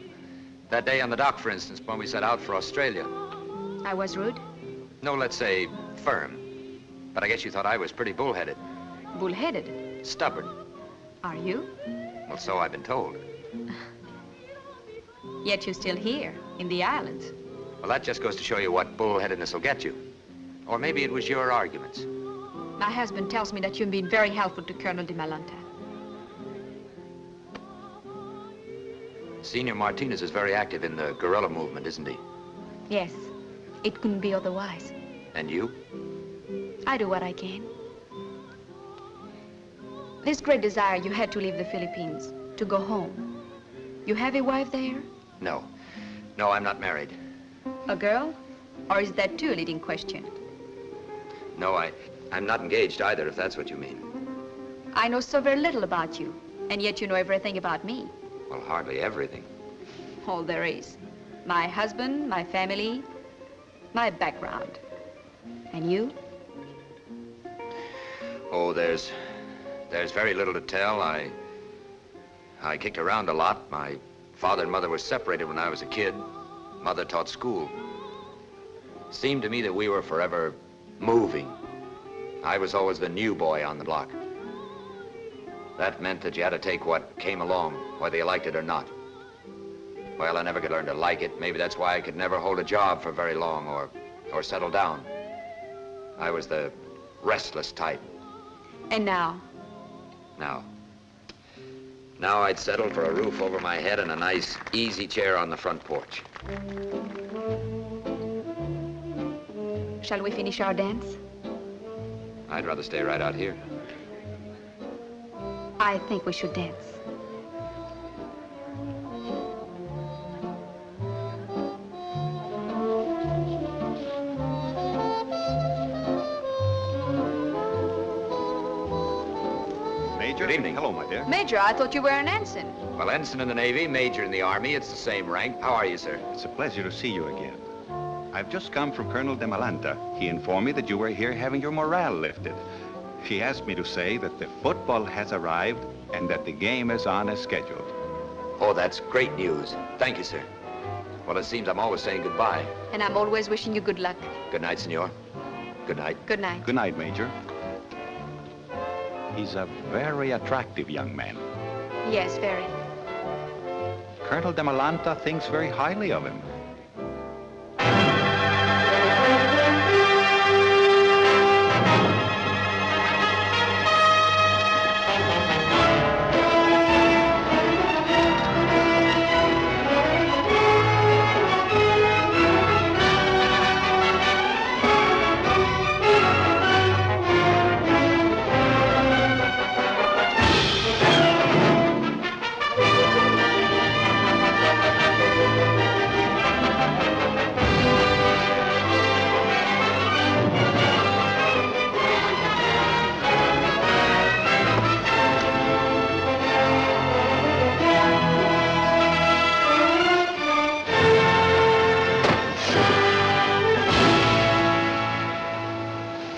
That day on the dock, for instance, when we set out for Australia. I was rude? No, let's say firm. But I guess you thought I was pretty bullheaded. Bullheaded? Stubborn. Are you? Well, so I've been told. Yet you're still here, in the islands. Well, that just goes to show you what bullheadedness will get you. Or maybe it was your arguments. My husband tells me that you've been very helpful to Colonel de Malanta. Senor Martinez is very active in the guerrilla movement, isn't he? Yes. It couldn't be otherwise. And you? I do what I can. This great desire you had to leave the Philippines, to go home. You have a wife there? No. No, I'm not married. A girl? Or is that too a leading question? No, I'm not engaged either, if that's what you mean. I know so very little about you, and yet you know everything about me. Well, hardly everything. All there is. My husband, my family, my background. And you? Oh, there's very little to tell. I kicked around a lot. My father and mother were separated when I was a kid. Mother taught school. Seemed to me that we were forever moving. I was always the new boy on the block. That meant that you had to take what came along, whether you liked it or not. Well, I never could learn to like it. Maybe that's why I could never hold a job for very long or settle down. I was the restless type. And now? Now I'd settle for a roof over my head and a nice, easy chair on the front porch. Shall we finish our dance? I'd rather stay right out here. I think we should dance. Major. Good evening. Hello, my dear. Major, I thought you were an ensign. Well, ensign in the Navy, major in the Army. It's the same rank. How are you, sir? It's a pleasure to see you again. I've just come from Colonel de Malanta. He informed me that you were here having your morale lifted. He asked me to say that the football has arrived and that the game is on as scheduled. Oh, that's great news. Thank you, sir. Well, it seems I'm always saying goodbye. And I'm always wishing you good luck. Good night, senor. Good night. Good night. Good night, Major. He's a very attractive young man. Yes, very. Colonel de Malanta thinks very highly of him.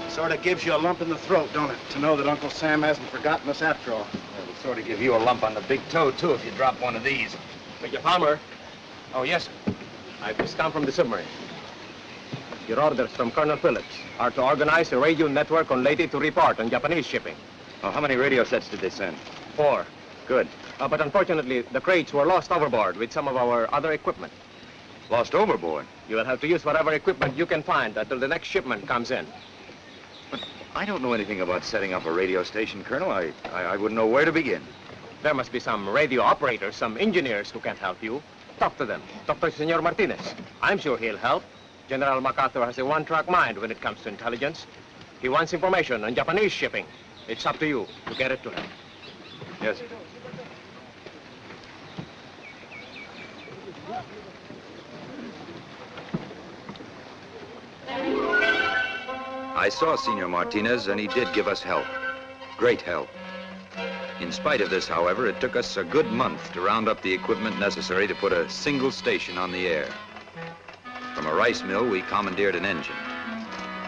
Sort of gives you a lump in the throat, don't it, to know that Uncle Sam hasn't forgotten us after all. It'll sort of give you a lump on the big toe, too, if you drop one of these. Major Palmer. Oh, yes, sir. I've just come from the submarine. Your orders from Colonel Phillips are to organize a radio network on Leyte to report on Japanese shipping. Oh, how many radio sets did they send? 4. Good. But unfortunately, the crates were lost overboard with some of our other equipment. Lost overboard? You will have to use whatever equipment you can find until the next shipment comes in. But I don't know anything about setting up a radio station, Colonel. I wouldn't know where to begin. There must be some radio operators, some engineers who can help you. Talk to them. Talk to Senor Martinez. I'm sure he'll help. General MacArthur has a one-track mind when it comes to intelligence. He wants information on Japanese shipping. It's up to you to get it to him. Yes, sir. I saw Senor Martinez, and he did give us help. Great help. In spite of this, however, it took us a good month to round up the equipment necessary to put a single station on the air. From a rice mill, we commandeered an engine.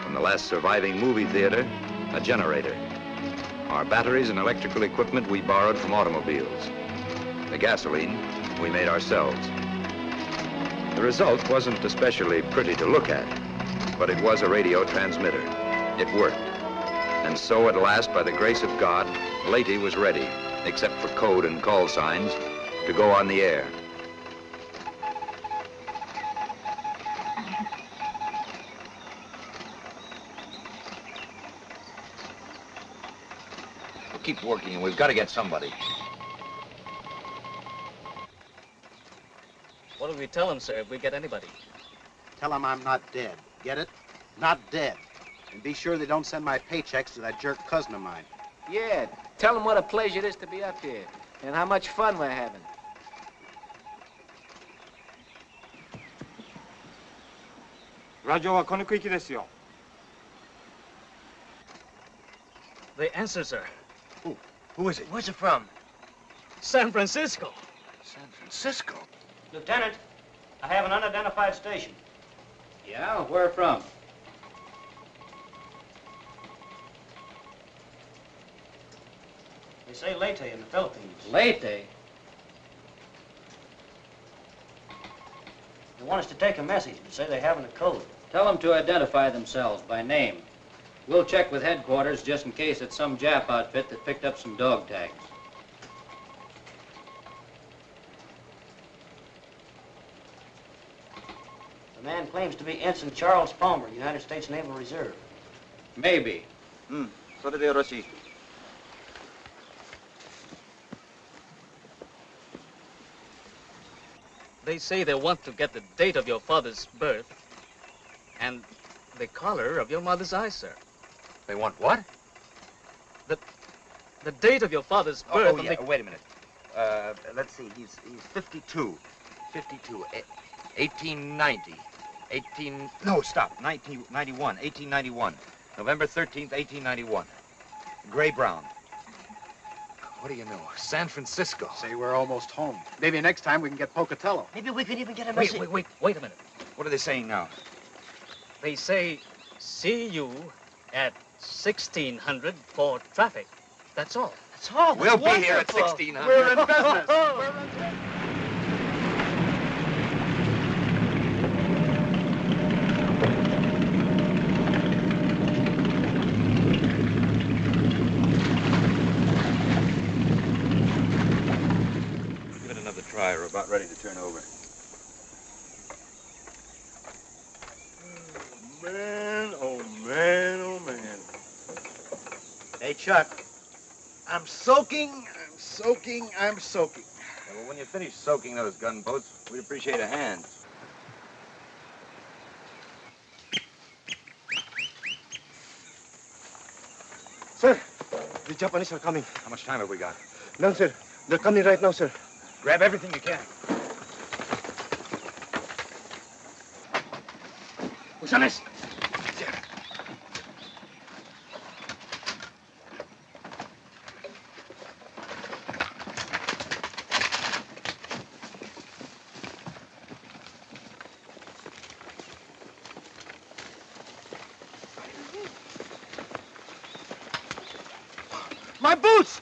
From the last surviving movie theater, a generator. Our batteries and electrical equipment we borrowed from automobiles. The gasoline we made ourselves. The result wasn't especially pretty to look at, but it was a radio transmitter. It worked. And so at last, by the grace of God, Leyte was ready, except for code and call signs, to go on the air. We'll keep working, and we've got to get somebody. What do we tell him, sir, if we get anybody? Tell them I'm not dead. Get it? Not dead. And be sure they don't send my paychecks to that jerk cousin of mine. Yeah, tell them what a pleasure it is to be up here and how much fun we're having. They answer, sir. Who is it? Where's it from? San Francisco. San Francisco? Lieutenant, I have an unidentified station. Yeah? Where from? They say Leyte in the Philippines. Leyte? They want us to take a message, but say they haven't a code. Tell them to identify themselves by name. We'll check with headquarters just in case it's some Jap outfit that picked up some dog tags. The man claims to be Ensign Charles Palmer, United States Naval Reserve. Maybe. They say they want to get the date of your father's birth and the color of your mother's eyes, sir. They want what? The date of your father's birth. Oh, yeah. Wait a minute. Let's see. He's 52. 52. 1890. No, stop. 1991. 1891. November 13th, 1891. Gray Brown. What do you know? San Francisco. Say, we're almost home. Maybe next time we can get Pocatello. Maybe we could even get a Wait message. a minute. What are they saying now? They say, see you at 1600 for traffic. That's all. That's all. We'll be here at 1600. We're in business. We're in business. Give it another try. We're about ready to turn over. Man, oh man, oh man. Hey, Chuck. I'm soaking. Yeah, well, when you finish soaking those gunboats, we'd appreciate a hand. Sir, the Japanese are coming. How much time have we got? None, sir. They're coming right now, sir. Grab everything you can. Usanes. My boots!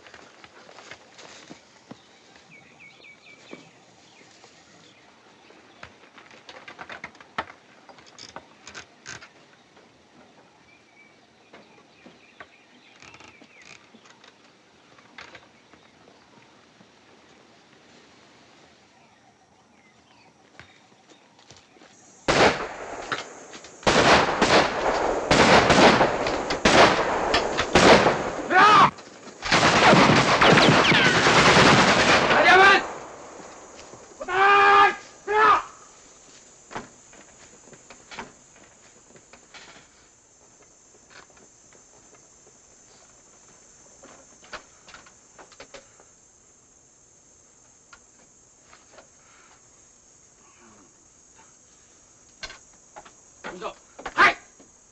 はい。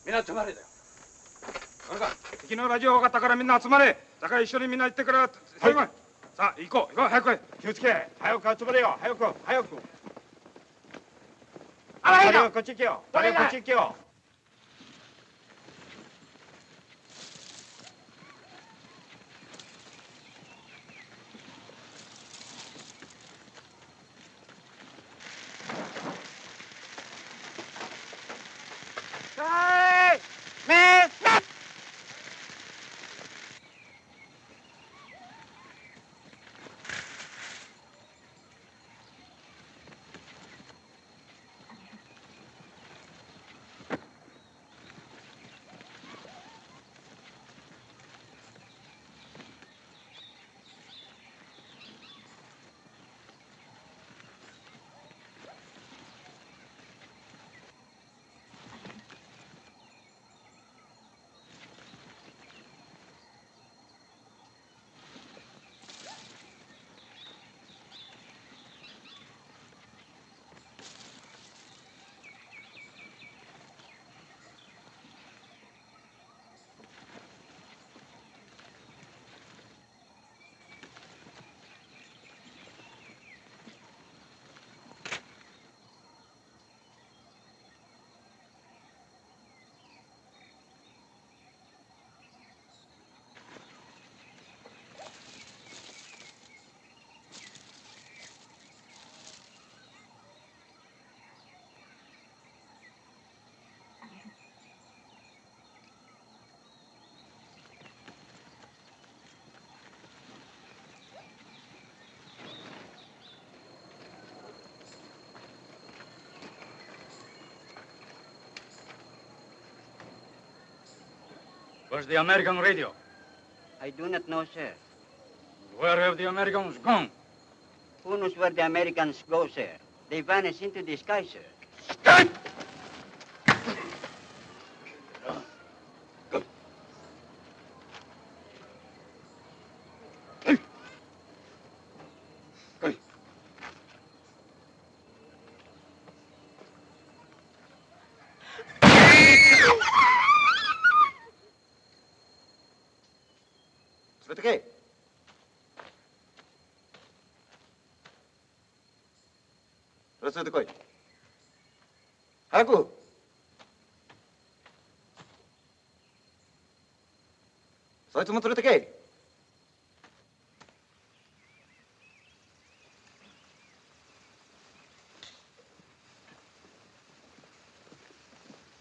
みんな集まれだよ。敵のラジオ分かったからみんな集まれ。だから一緒にみんな行ってから。はい。さあ行こう早く来い。気をつけ。早く集まれよ。早く。あらこっち行けよ。こっち行けよ。Where's the American radio? I do not know, sir. Where have the Americans gone? Who knows where the Americans go, sir? They vanish into the sky, sir. さあ連れてこい。早く。そいつも連れてけ。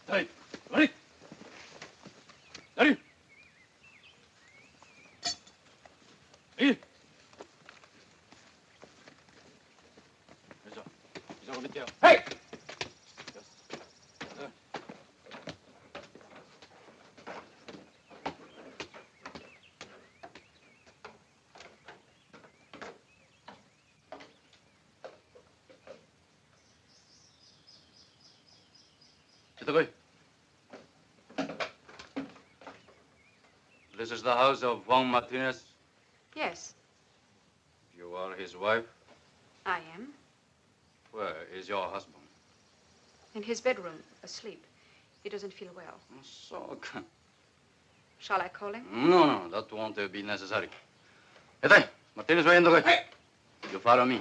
はい、何？何？はい。This is the house of Juan Martinez. Yes, You are his wife. I am. Where is your husband? In his bedroom, asleep. He doesn't feel well. So, Shall I call him? no, that won't be necessary. Hey, Martinez, voy yendo. You follow me.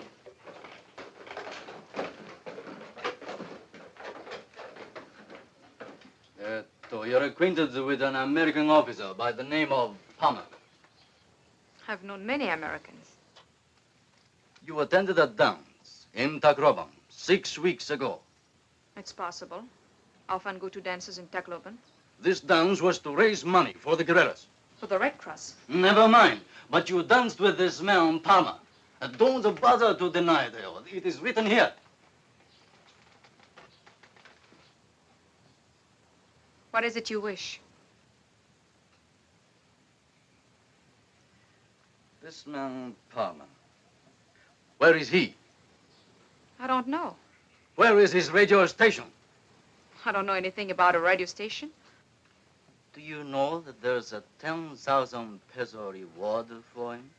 You're acquainted with an American officer by the name of Palmer. I've known many Americans. You attended a dance in Tacloban 6 weeks ago. It's possible. I often go to dances in Tacloban. This dance was to raise money for the guerrillas. For the Red Cross. Never mind. But you danced with this man, Palmer. Don't bother to deny it. It is written here. What is it you wish? This man, Palmer. Where is he? I don't know. Where is his radio station? I don't know anything about a radio station. Do you know that there's a 10,000 peso reward for him?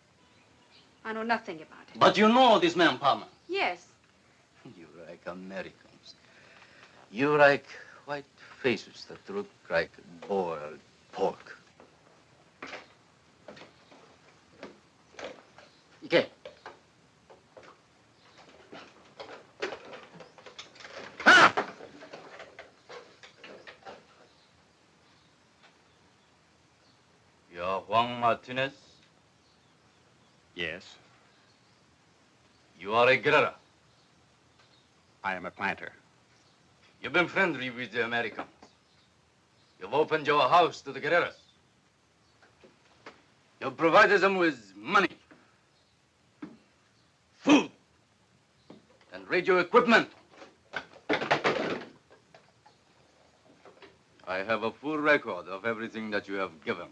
I know nothing about it. But you know this man, Palmer. Yes. You like Americans. You like white faces that look like boiled pork. Ike. You're Juan Martinez? Yes, You are a guerrilla. I am a planter. You've been friendly with the Americans. You've opened your house to the guerrillas. You've provided them with money, food, and radio equipment. I have a full record of everything that you have given.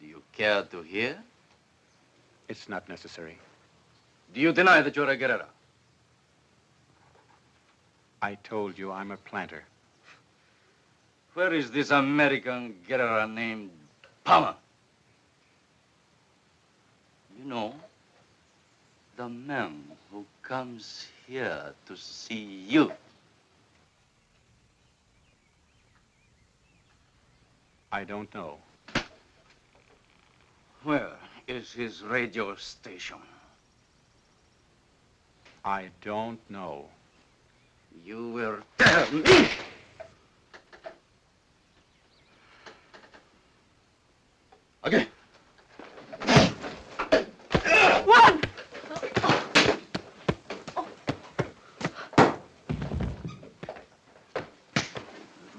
Do you care to hear? It's not necessary. Do you deny that you're a guerrilla? I told you I'm a planter. Where is this American guerrilla named Palmer? You know, the man who comes here to see you. I don't know. Where is his radio station? I don't know. You will tell me! Okay. Juan!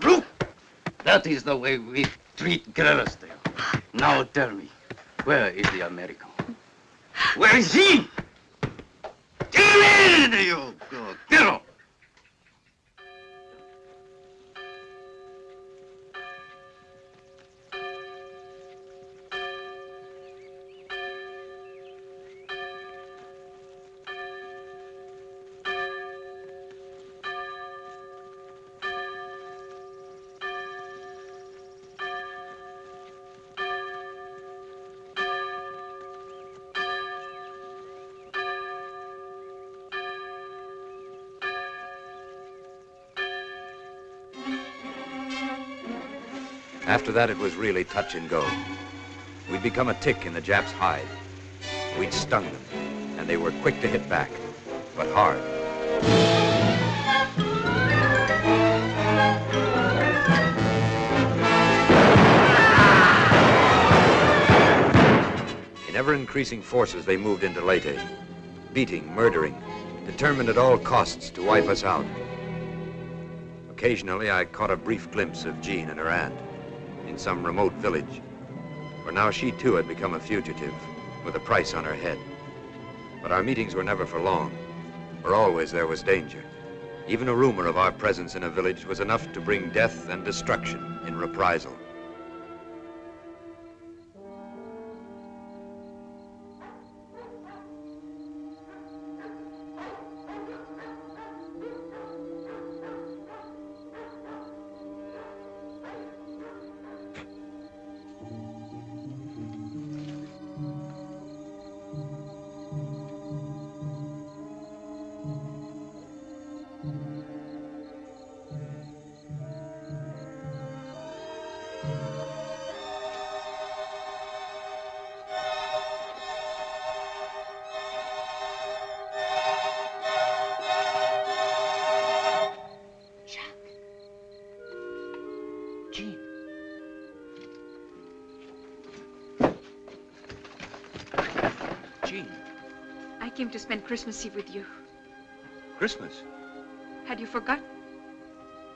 Look! That is the way we treat guerrillas there. Now tell me, where is the American? Where is he? Tell me, you girl! After that, it was really touch and go. We'd become a tick in the Japs' hide. We'd stung them, and they were quick to hit back. but hard. In ever-increasing forces, they moved into Leyte, beating, murdering, determined at all costs to wipe us out. Occasionally, I caught a brief glimpse of Jean and her aunt in some remote village, for now she too had become a fugitive with a price on her head. But our meetings were never for long, for always there was danger. Even a rumor of our presence in a village was enough to bring death and destruction in reprisal. I came to spend Christmas Eve with you. Christmas? Had you forgotten?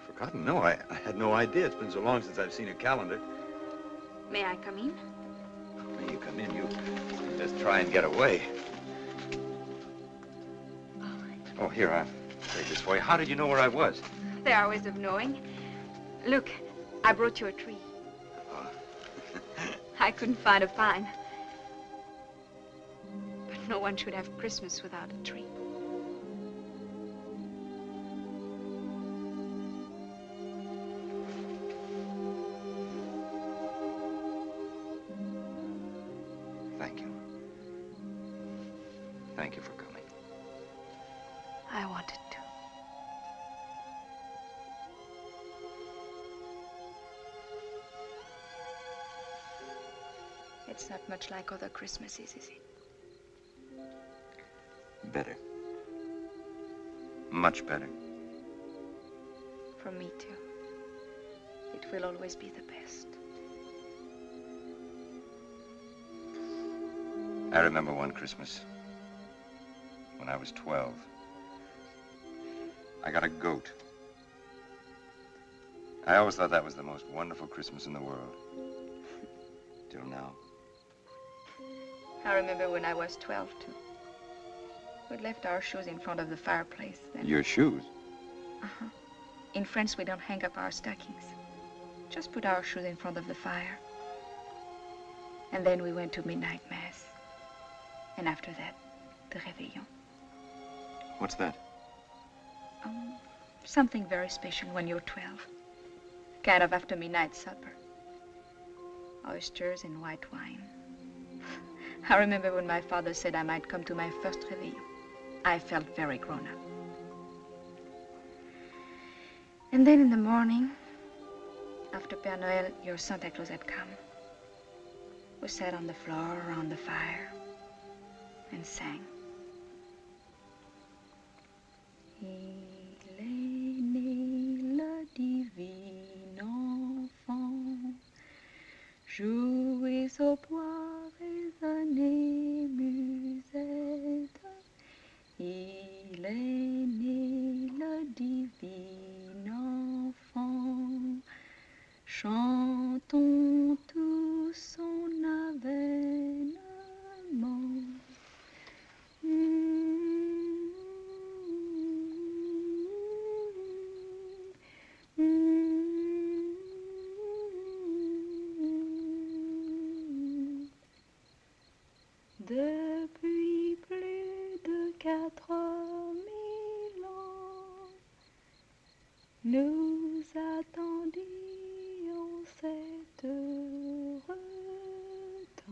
Forgotten? No, I had no idea. It's been so long since I've seen a calendar. May I come in? May you come in? You just try and get away. Oh, here, I'll take this for you. How did you know where I was? There are ways of knowing. Look, I brought you a tree. I couldn't find a pine. But no one should have Christmas without a tree. Thank you. Thank you for coming. I wanted to. It's not much like other Christmases, is it? Better. Much better. For me, too. It will always be the best. I remember one Christmas when I was 12. I got a goat. I always thought that was the most wonderful Christmas in the world. Till now. I remember when I was 12, too. We left our shoes in front of the fireplace then. Your shoes? Uh-huh. In France, we don't hang up our stockings. Just put our shoes in front of the fire. And then we went to midnight mass. And after that, the Réveillon. What's that? Something very special when you're 12. Kind of after midnight supper. Oysters and white wine. I remember when my father said I might come to my first Réveillon. I felt very grown up. And then in the morning, after Père Noël, your Santa Claus had come, we sat on the floor around the fire and sang. Il est né le divin enfant, jouez au bois, résonnez, musette. Il est né le divin enfant, chantons tous son avènement. Depuis plus de 4000 ans, nous attendions cet heureux temps.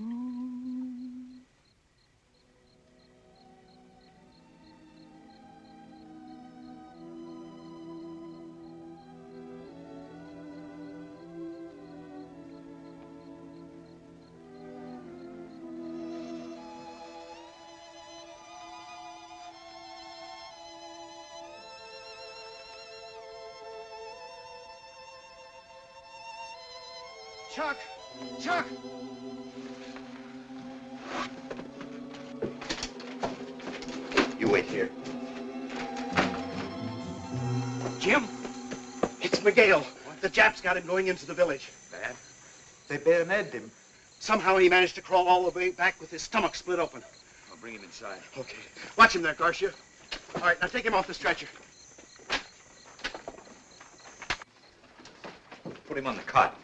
Chuck! Chuck! You wait here. Jim? It's Miguel. The Japs got him going into the village. Bad? They bayoneted him. Somehow he managed to crawl all the way back with his stomach split open. I'll bring him inside. Okay. Watch him there, Garcia. All right, now take him off the stretcher. Put him on the cot.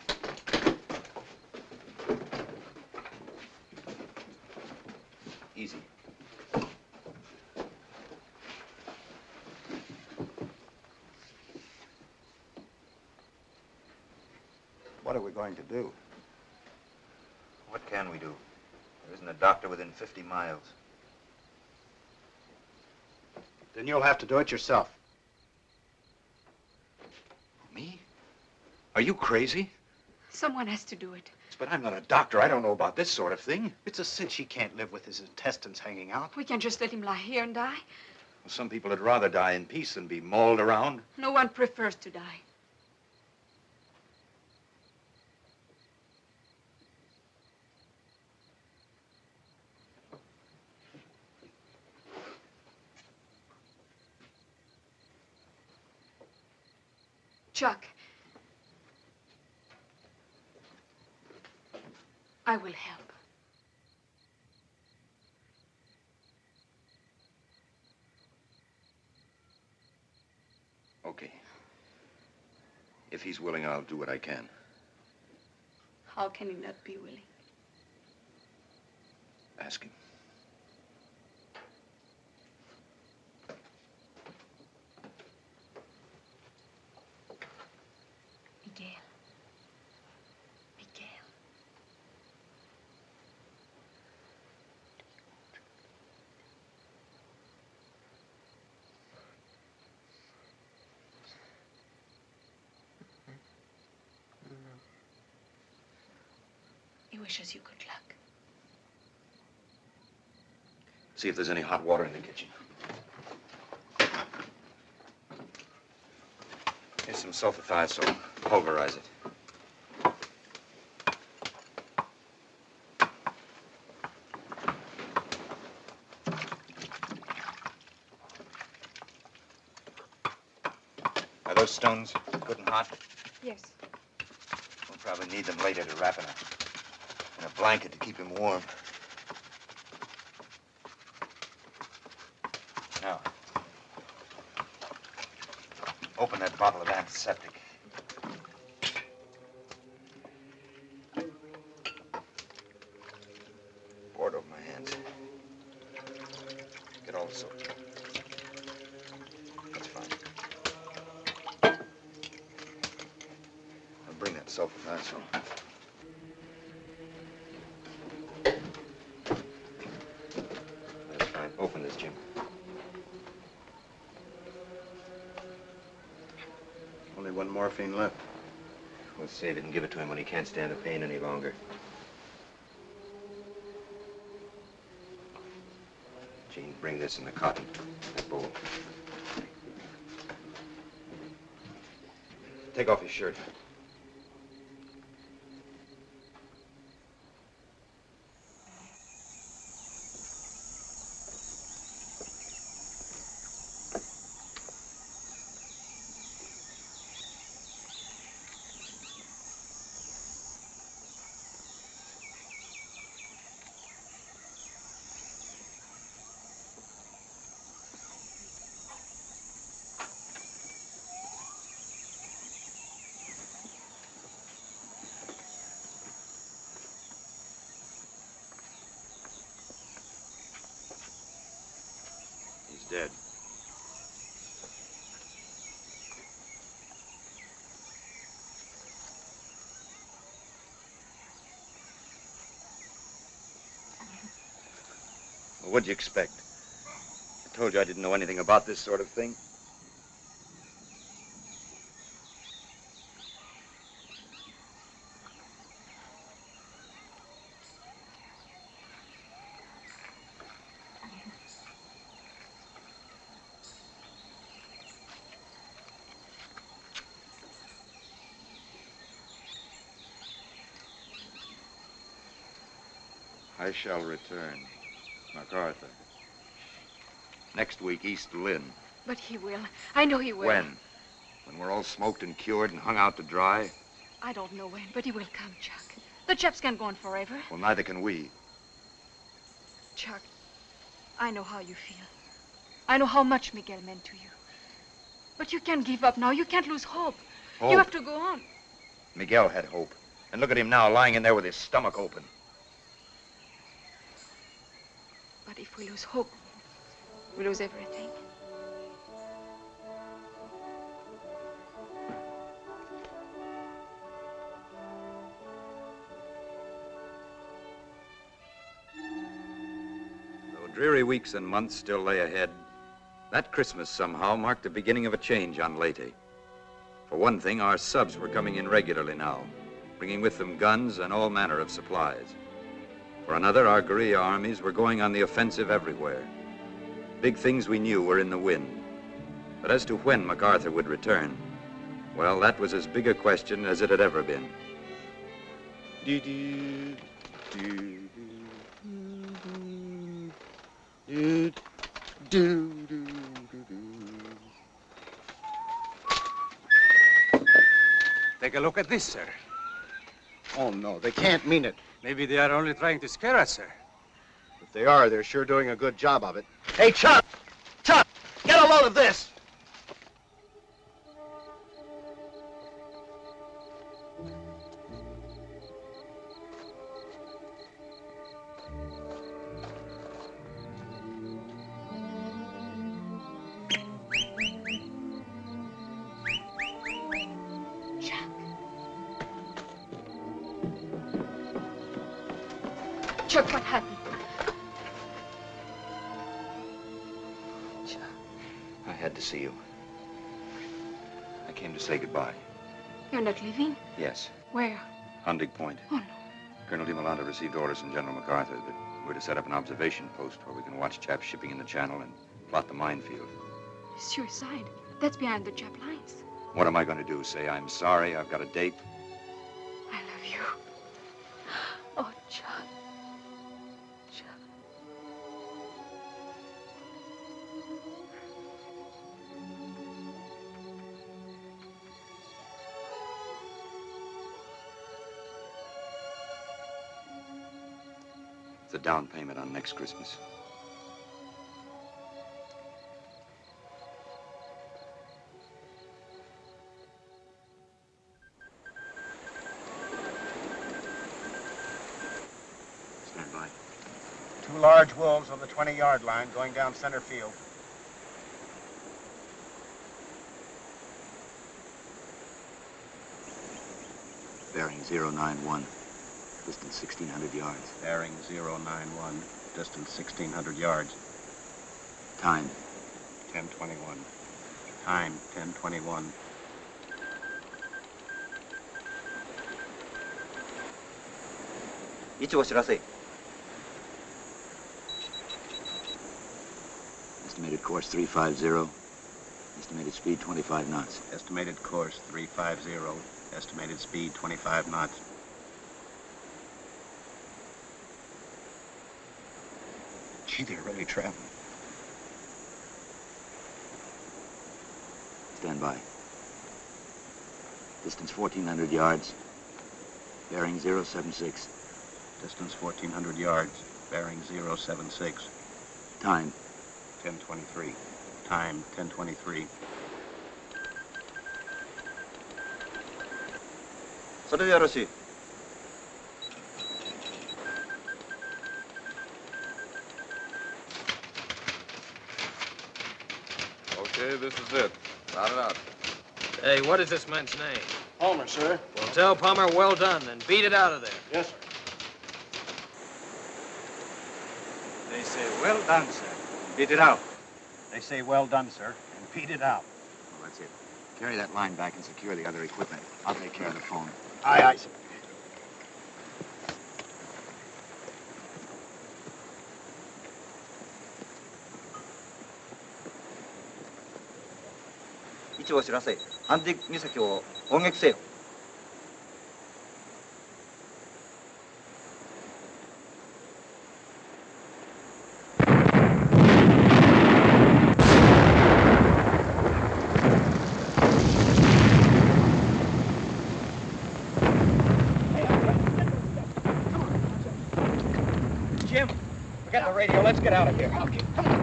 Easy. What are we going to do? What can we do? There isn't a doctor within 50 miles. Then you'll have to do it yourself. Me? Are you crazy? Someone has to do it. But I'm not a doctor. I don't know about this sort of thing. It's a cinch he can't live with his intestines hanging out. We can't just let him lie here and die. Well, some people would rather die in peace than be mauled around. No one prefers to die. Chuck, I will help. Okay. If he's willing, I'll do what I can. How can he not be willing? Ask him. Miguel. Miguel. He wishes you good luck. See if there's any hot water in the kitchen. Here's some sulfathiazole. Pulverize it. Are those stones good and hot? Yes. We'll probably need them later to wrap in a blanket to keep him warm. Now, open that bottle of antiseptic. Pour it over my hands. Get all the soap. That's fine. I'll bring that sulfathiazole. That's fine. Open this, Jim. Only one morphine left. We'll save it and give it to him when he can't stand the pain any longer. Jean, bring this in the cotton, that bowl. Take off your shirt. Dead. Well, what'd you expect? I told you I didn't know anything about this sort of thing. I shall return. MacArthur. Next week, East Lynn. But he will. I know he will. When? When we're all smoked and cured and hung out to dry? I don't know when, but he will come, Chuck. The Japs can't go on forever. Well, neither can we. Chuck, I know how you feel. I know how much Miguel meant to you. But you can't give up now. You can't lose hope. Hope? You have to go on. Miguel had hope. And look at him now, lying in there with his stomach open. But if we lose hope, we lose everything. Though dreary weeks and months still lay ahead, that Christmas somehow marked the beginning of a change on Leyte. For one thing, our subs were coming in regularly now, bringing with them guns and all manner of supplies. For another, our guerrilla armies were going on the offensive everywhere. Big things we knew were in the wind. But as to when MacArthur would return, well, that was as big a question as it had ever been. Take a look at this, sir. Oh, no, they can't mean it. Maybe they are only trying to scare us, sir. If they are, they're sure doing a good job of it. Hey, Chuck! Chuck! Get a load of this! Chuck, what happened? I had to see you. I came to say goodbye. You're not leaving? Yes, Where? Hundig Point. Oh, no. Colonel DiMolanda received orders from General MacArthur that we're to set up an observation post where we can watch Japs shipping in the channel and plot the minefield. Suicide. That's behind the Jap lines. What am I going to do? Say I'm sorry, I've got a date? I love you. Oh, Chuck. It's a down payment on next Christmas. Stand by. 2 large wolves on the 20-yard line going down center field. Bearing 091. Distance 1,600 yards. Bearing 091, distance 1,600 yards. Time. 10:21. Time, 10:21. Estimated course 350. Estimated speed 25 knots. Estimated course 350. Estimated speed 25 knots. Gee, they're really traveling. Stand by. Distance 1,400 yards. Bearing 076. Distance 1,400 yards. Bearing 076. Time. 10:23. Time, 10:23. それでよろしい。Okay, this is it. Round it out. Hey, what is this man's name? Palmer, sir. Well, tell Palmer well done, then beat it out of there. Yes, sir. They say, well done, sir. Beat it out. They say, well done, sir, and beat it out. Well, that's it. Carry that line back and secure the other equipment. I'll take care of the phone. Aye, aye, sir.位置を知らせ、ハンディ岬を砲撃せよ。radio. Let's get out of here. Okay. Come on.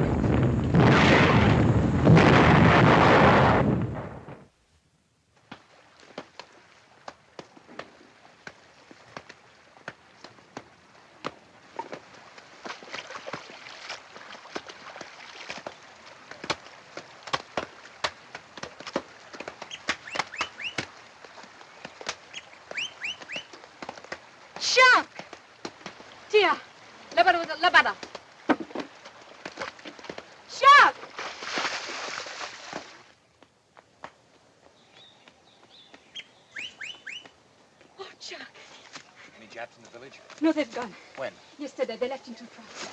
Shark! Tia, labada. Shark! Oh, Chuck. Any Japs in the village? No, they've gone. When? Yesterday, they left in 2 trucks.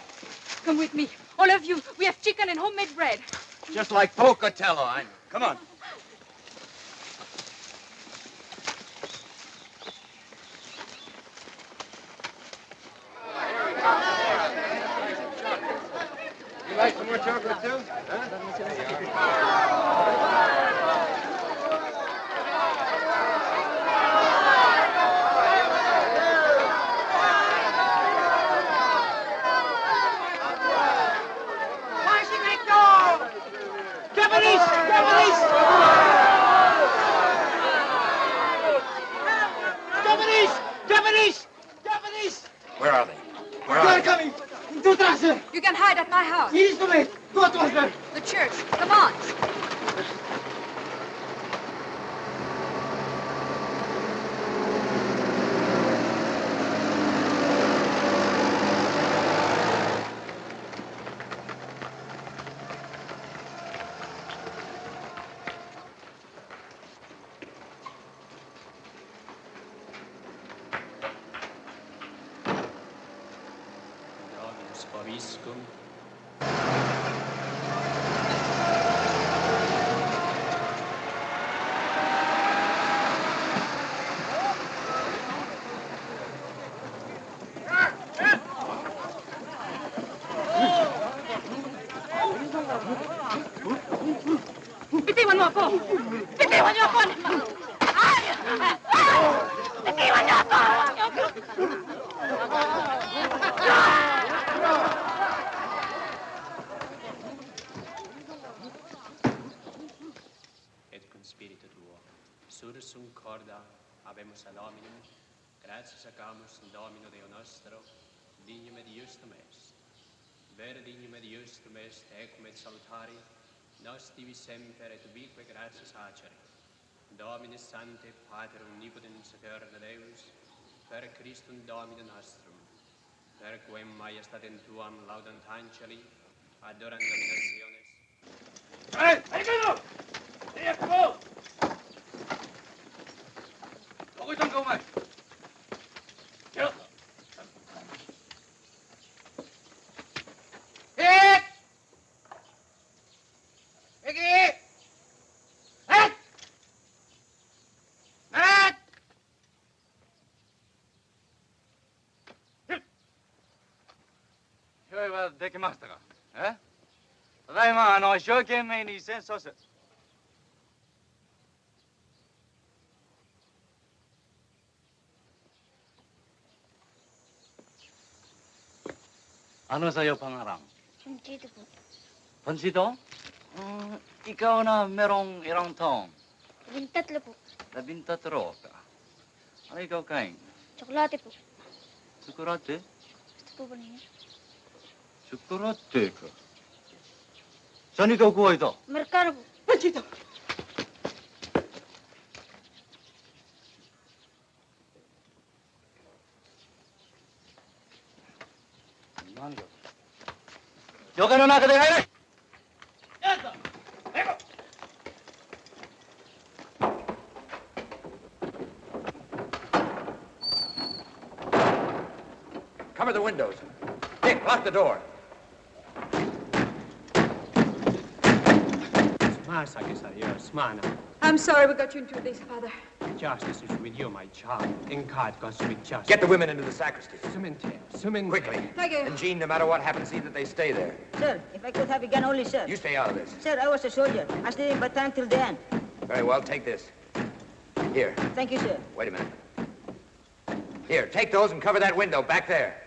Come with me. All of you. We have chicken and homemade bread. Just like Pocatello, I know. Come on. You like some more chocolate, too? Japanese! Where are they? Where are they? Coming! You can hide at my house. Go to us. The church. Come on. Bitiwan niyo ako! Bitiwan niyo ako! Ay! Bitiwan niyo ako! Et cum spiritu tuo, sursum corda habemus ad hominum, gratias accamus in Domino Deo nostro, dignum et justum est. Vere dignum et justum est, ecum et salutari, nos divi semper et ubique gratias acere. Domine Sante, Pater omnipotens et de Deus, per Christum Domine nostrum, per quem majestatem tuam laudant angeli, adorant nationes. Hey, go! Here, go! Kogoy tang gawin. Get up! Hit! Iggy! Hit! Hit! Yo iba dekimashita ka? Eh? ただいま一生懸命に戦争する。Ano sa'yo pangarang? Pansito po. Pansito? Ikaw na merong ilang taon? 13 po. 13 ka. Ano ikaw kain? Tsokolate po. Tsokolate? Gusto po ba ninyo? Tsokolate ka. Saan ikaw kuha ito? Amerikano po. Pansito! Yoga no naka de hayre! Cover the windows. Dick, lock the door. I'm sorry we got you into this, Father. Justice is with you, my child. In God, God's with justice. Get the women into the sacristy. Quickly. Thank you. And Jean, no matter what happens, see that they stay there. Sir, if I could have a gun only, sir. You stay out of this. Sir, I was a soldier. I stayed in Bataan till the end. Very well, take this. Here. Thank you, sir. Wait a minute. Here, take those and cover that window back there.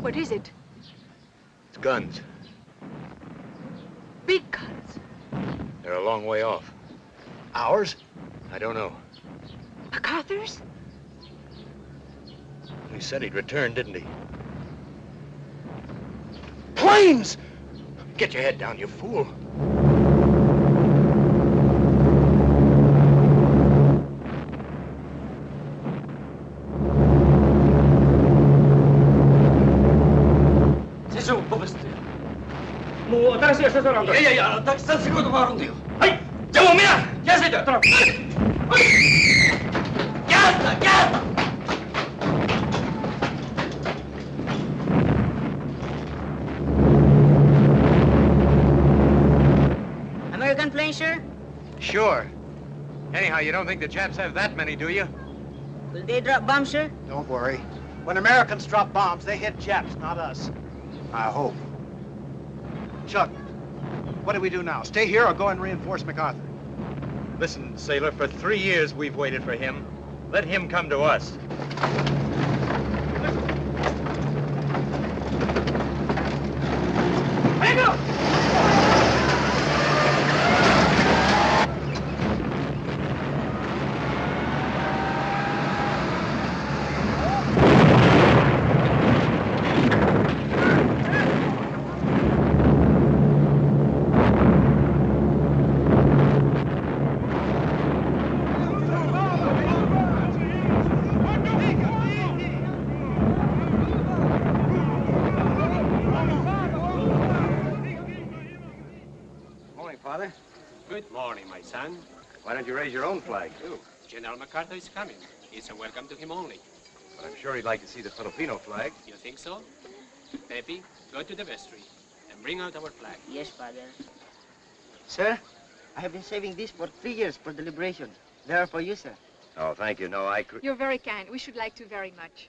What is it? It's guns. Big guns. They're a long way off. Ours? I don't know. MacArthur's? He said he'd return, didn't he? Planes! Get your head down, you fool. 뭐 다시 해서라도. 예예예, 다시 쓰고도 말은데요. 하이, 정우미야, 야세다. 들어. 야다, 야다. American plane, sir? Sure. Anyhow, you don't think the Japs have that many, do you? Will they drop bombs, sir? Don't worry. When Americans drop bombs, they hit Japs, not us. I hope. Chuck, what do we do now? Stay here or go and reinforce MacArthur? Listen, sailor, for 3 years we've waited for him. Let him come to us. Hang up! Father? Good morning, my son. Why don't you raise your own flag, too? General MacArthur is coming. It's a welcome to him only. But I'm sure he'd like to see the Filipino flag. You think so? Pepe, go to the vestry and bring out our flag. Yes, Father. Sir, I have been saving these for 3 years for the liberation. They are for you, sir. Oh, thank you. No, I could... You're very kind. We should like to very much.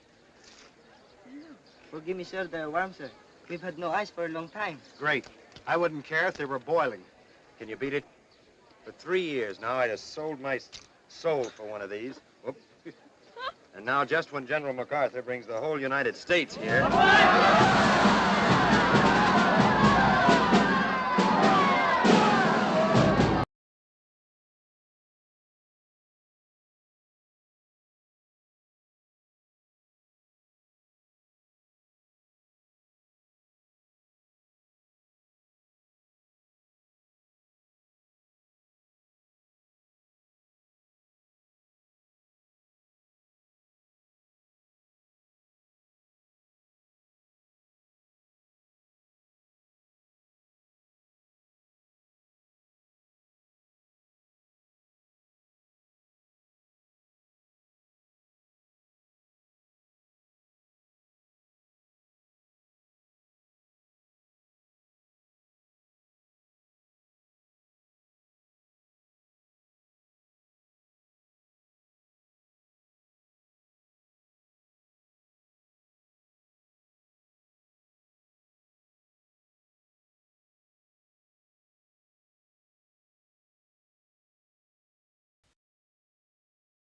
Forgive me, sir, they're warm, sir. We've had no ice for a long time. Great. I wouldn't care if they were boiling. Can you beat it? For 3 years now, I'd have sold my soul for one of these. Whoop. And now, just when General MacArthur brings the whole United States here...